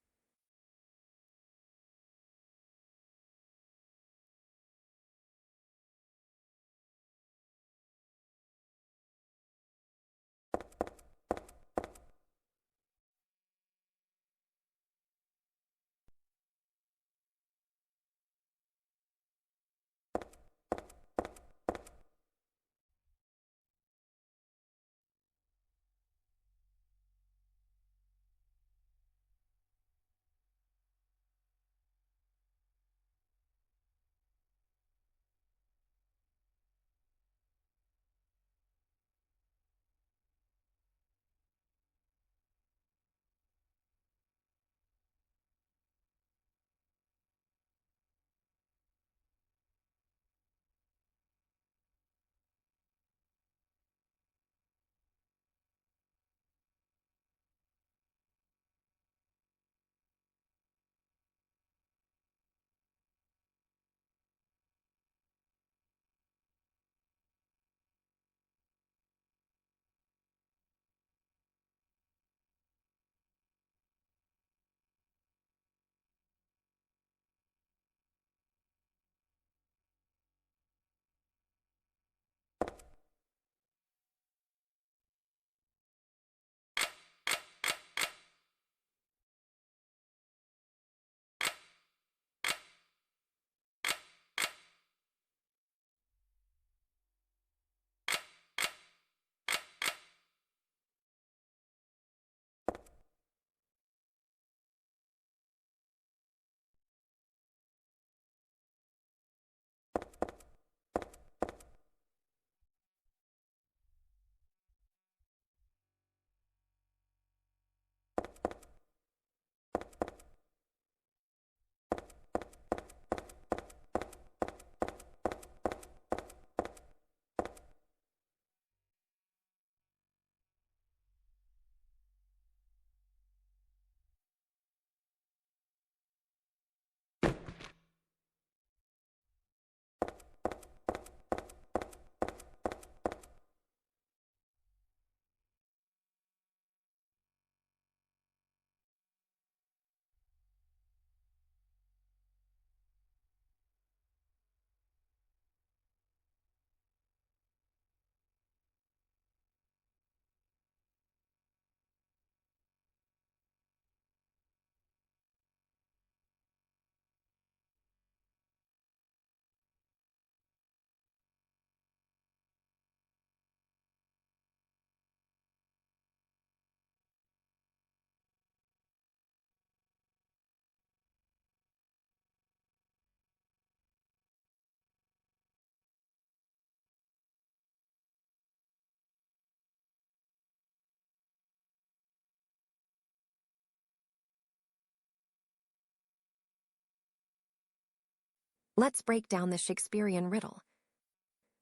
Let's break down the Shakespearean riddle.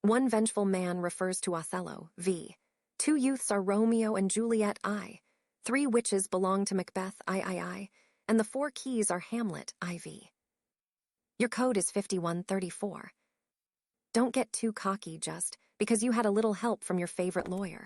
One vengeful man refers to Othello, V. Two youths are Romeo and Juliet, I. Three witches belong to Macbeth, I. And the four keys are Hamlet, IV. Your code is 5134. Don't get too cocky just because you had a little help from your favorite lawyer.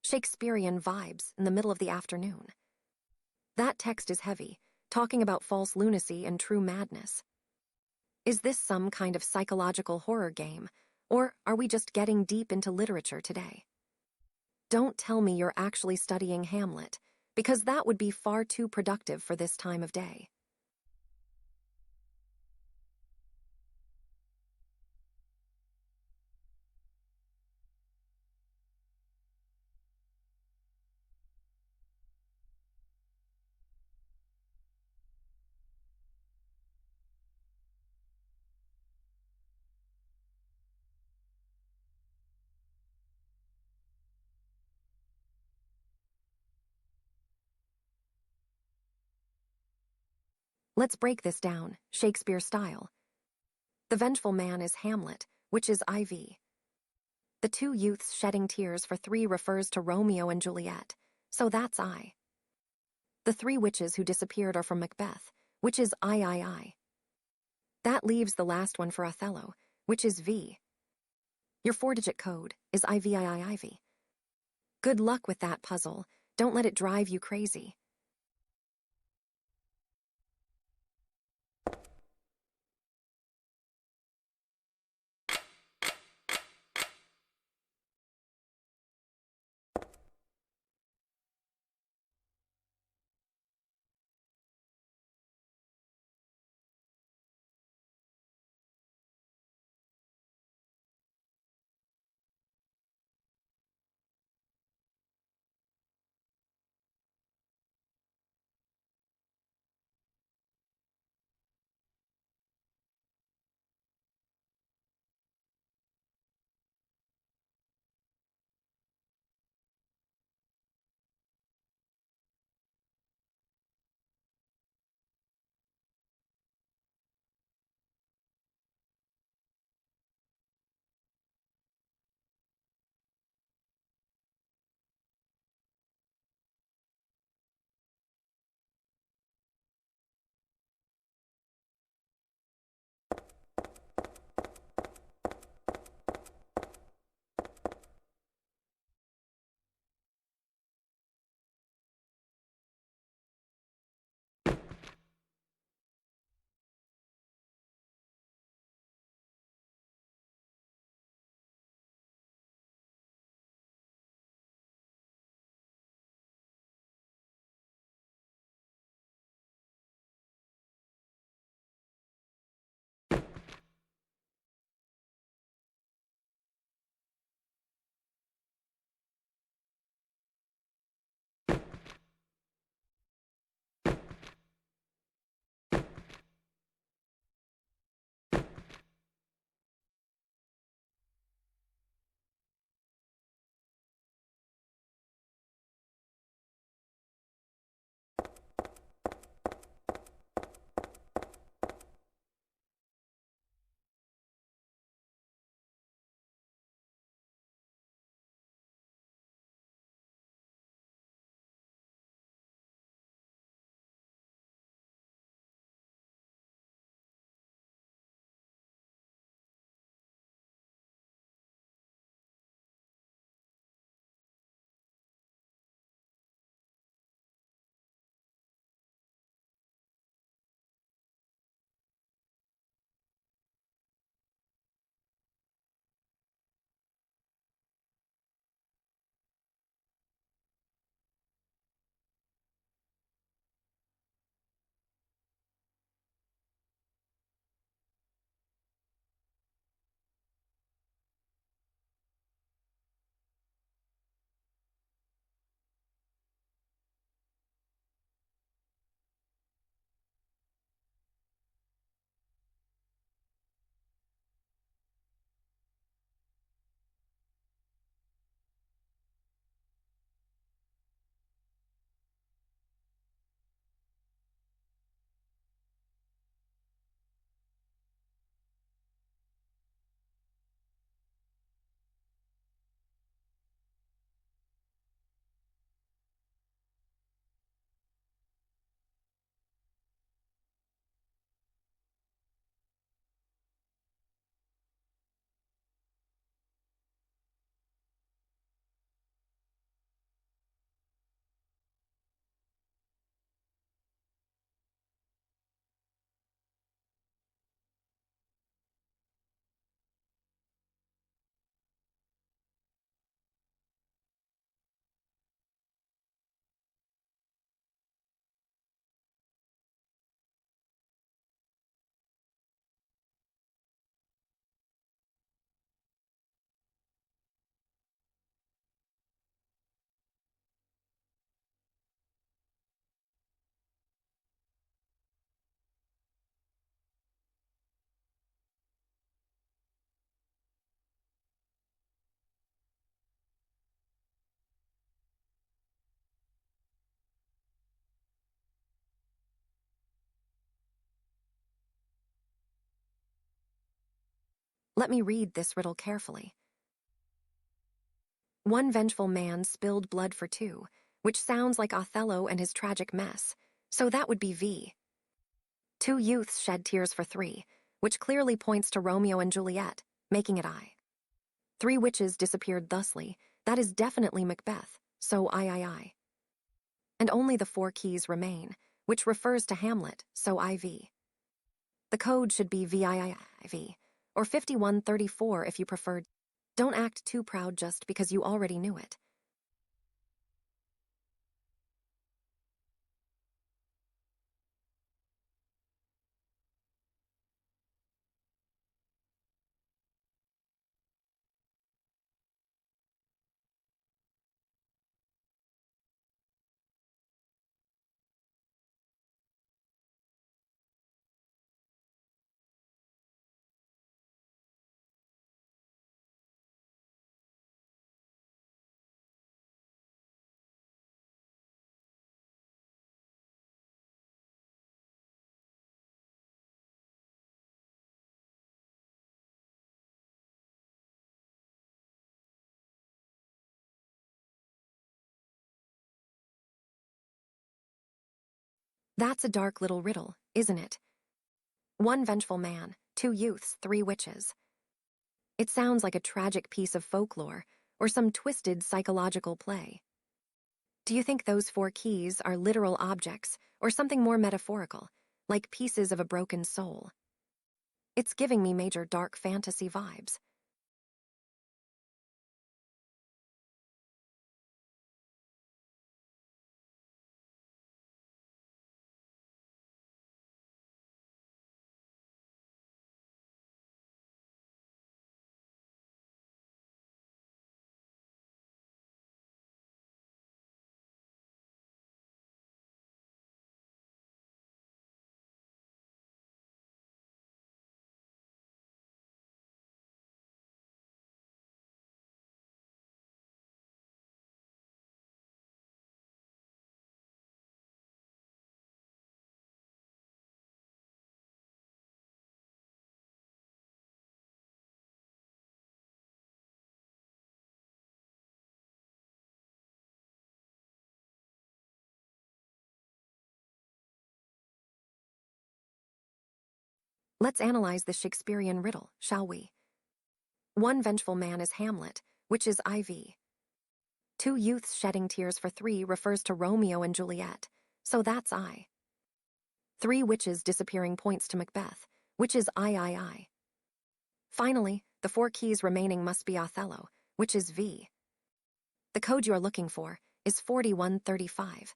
Shakespearean vibes in the middle of the afternoon. That text is heavy, talking about false lunacy and true madness. Is this some kind of psychological horror game, or are we just getting deep into literature today? Don't tell me you're actually studying Hamlet, because that would be far too productive for this time of day. Let's break this down, Shakespeare style. The vengeful man is Hamlet, which is IV. The two youths shedding tears for three refers to Romeo and Juliet, so that's I. The three witches who disappeared are from Macbeth, which is III. That leaves the last one for Othello, which is V. Your four-digit code is IVII. Good luck with that puzzle. Don't let it drive you crazy. Let me read this riddle carefully. One vengeful man spilled blood for two, which sounds like Othello and his tragic mess, so that would be V. Two youths shed tears for three, which clearly points to Romeo and Juliet, making it I. Three witches disappeared thusly, that is definitely Macbeth, so I. And only the four keys remain, which refers to Hamlet, so IV. The code should be VIIV, or 5134 if you preferred. Don't act too proud just because you already knew it. That's a dark little riddle, isn't it? One vengeful man, two youths, three witches. It sounds like a tragic piece of folklore or some twisted psychological play. Do you think those four keys are literal objects or something more metaphorical, like pieces of a broken soul? It's giving me major dark fantasy vibes. Let's analyze the Shakespearean riddle, shall we? One vengeful man is Hamlet, which is IV. Two youths shedding tears for three refers to Romeo and Juliet, so that's I. Three witches disappearing points to Macbeth, which is I. Finally, the four keys remaining must be Othello, which is V. The code you're looking for is 4135.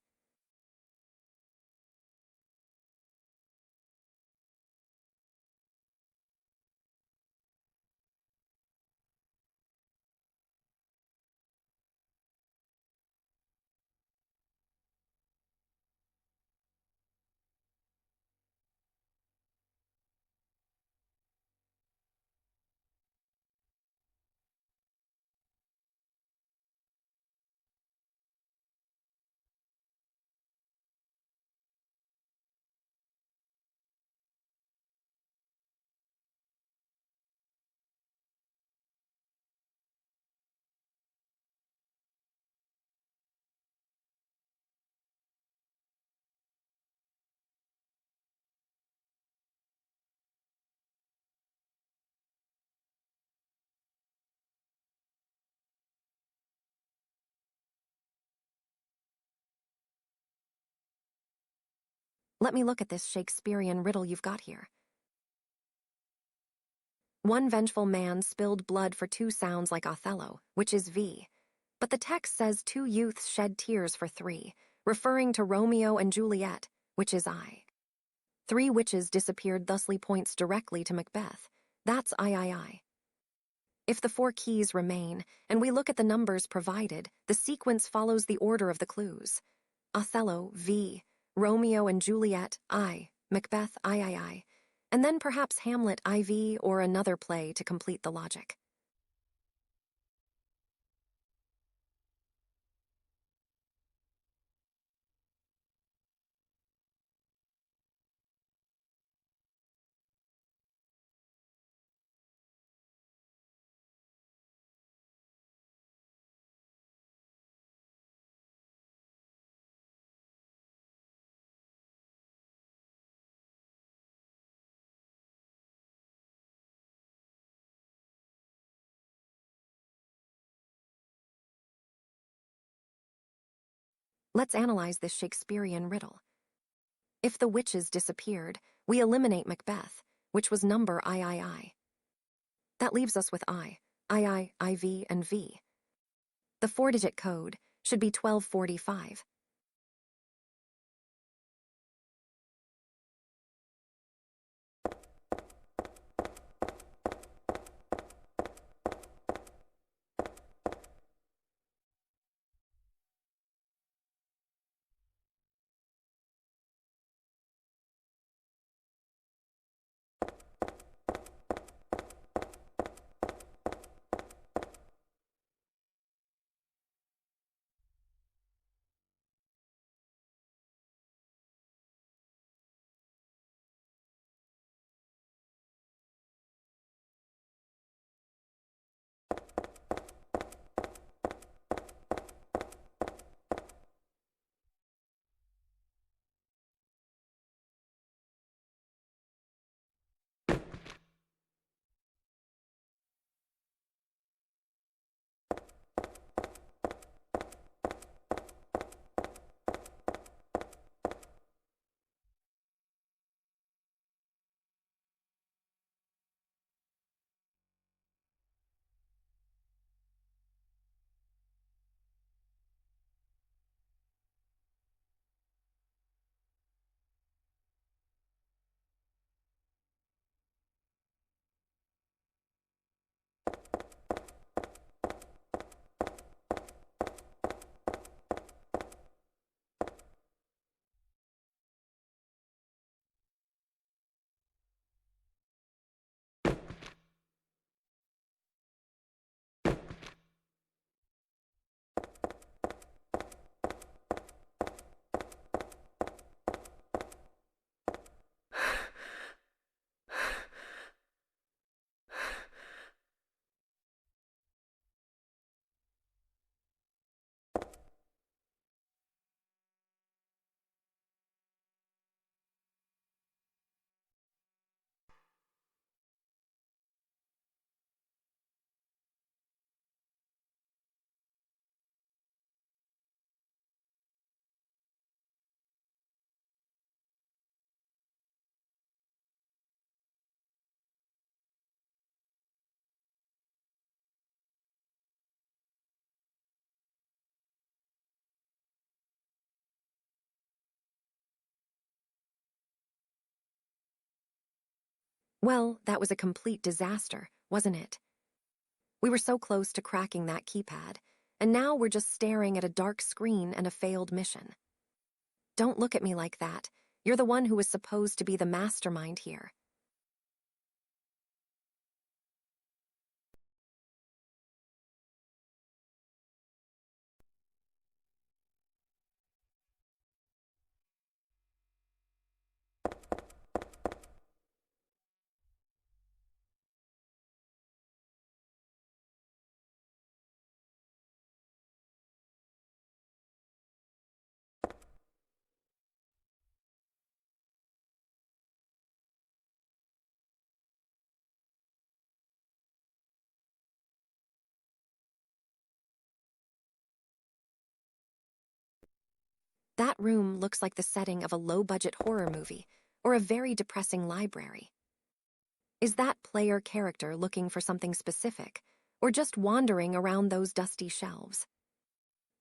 Let me look at this Shakespearean riddle you've got here. One vengeful man spilled blood for two sounds like Othello, which is V. But the text says two youths shed tears for three, referring to Romeo and Juliet, which is I. Three witches disappeared thusly points directly to Macbeth. That's I. If the four keys remain, and we look at the numbers provided, the sequence follows the order of the clues. Othello, V. Romeo and Juliet, I. Macbeth, I. And then perhaps Hamlet, IV, or another play to complete the logic. Let's analyze this Shakespearean riddle. If the witches disappeared, we eliminate Macbeth, which was number III. That leaves us with I, IV, and V. The 4-digit code should be 1245. Well, that was a complete disaster, wasn't it? We were so close to cracking that keypad, and now we're just staring at a dark screen and a failed mission. Don't look at me like that. You're the one who was supposed to be the mastermind here. That room looks like the setting of a low-budget horror movie or a very depressing library. Is that player character looking for something specific or just wandering around those dusty shelves?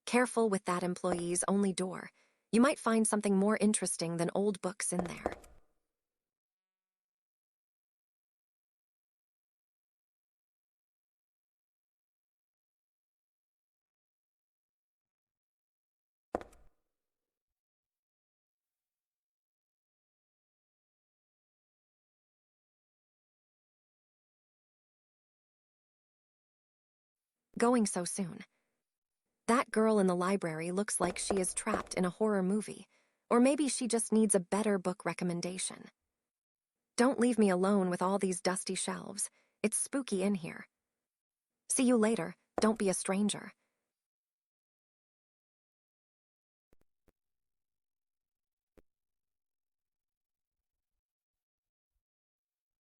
Careful with that employee's only door. You might find something more interesting than old books in there. Going so soon. That girl in the library looks like she is trapped in a horror movie, or maybe she just needs a better book recommendation. Don't leave me alone with all these dusty shelves. It's spooky in here. See you later. Don't be a stranger.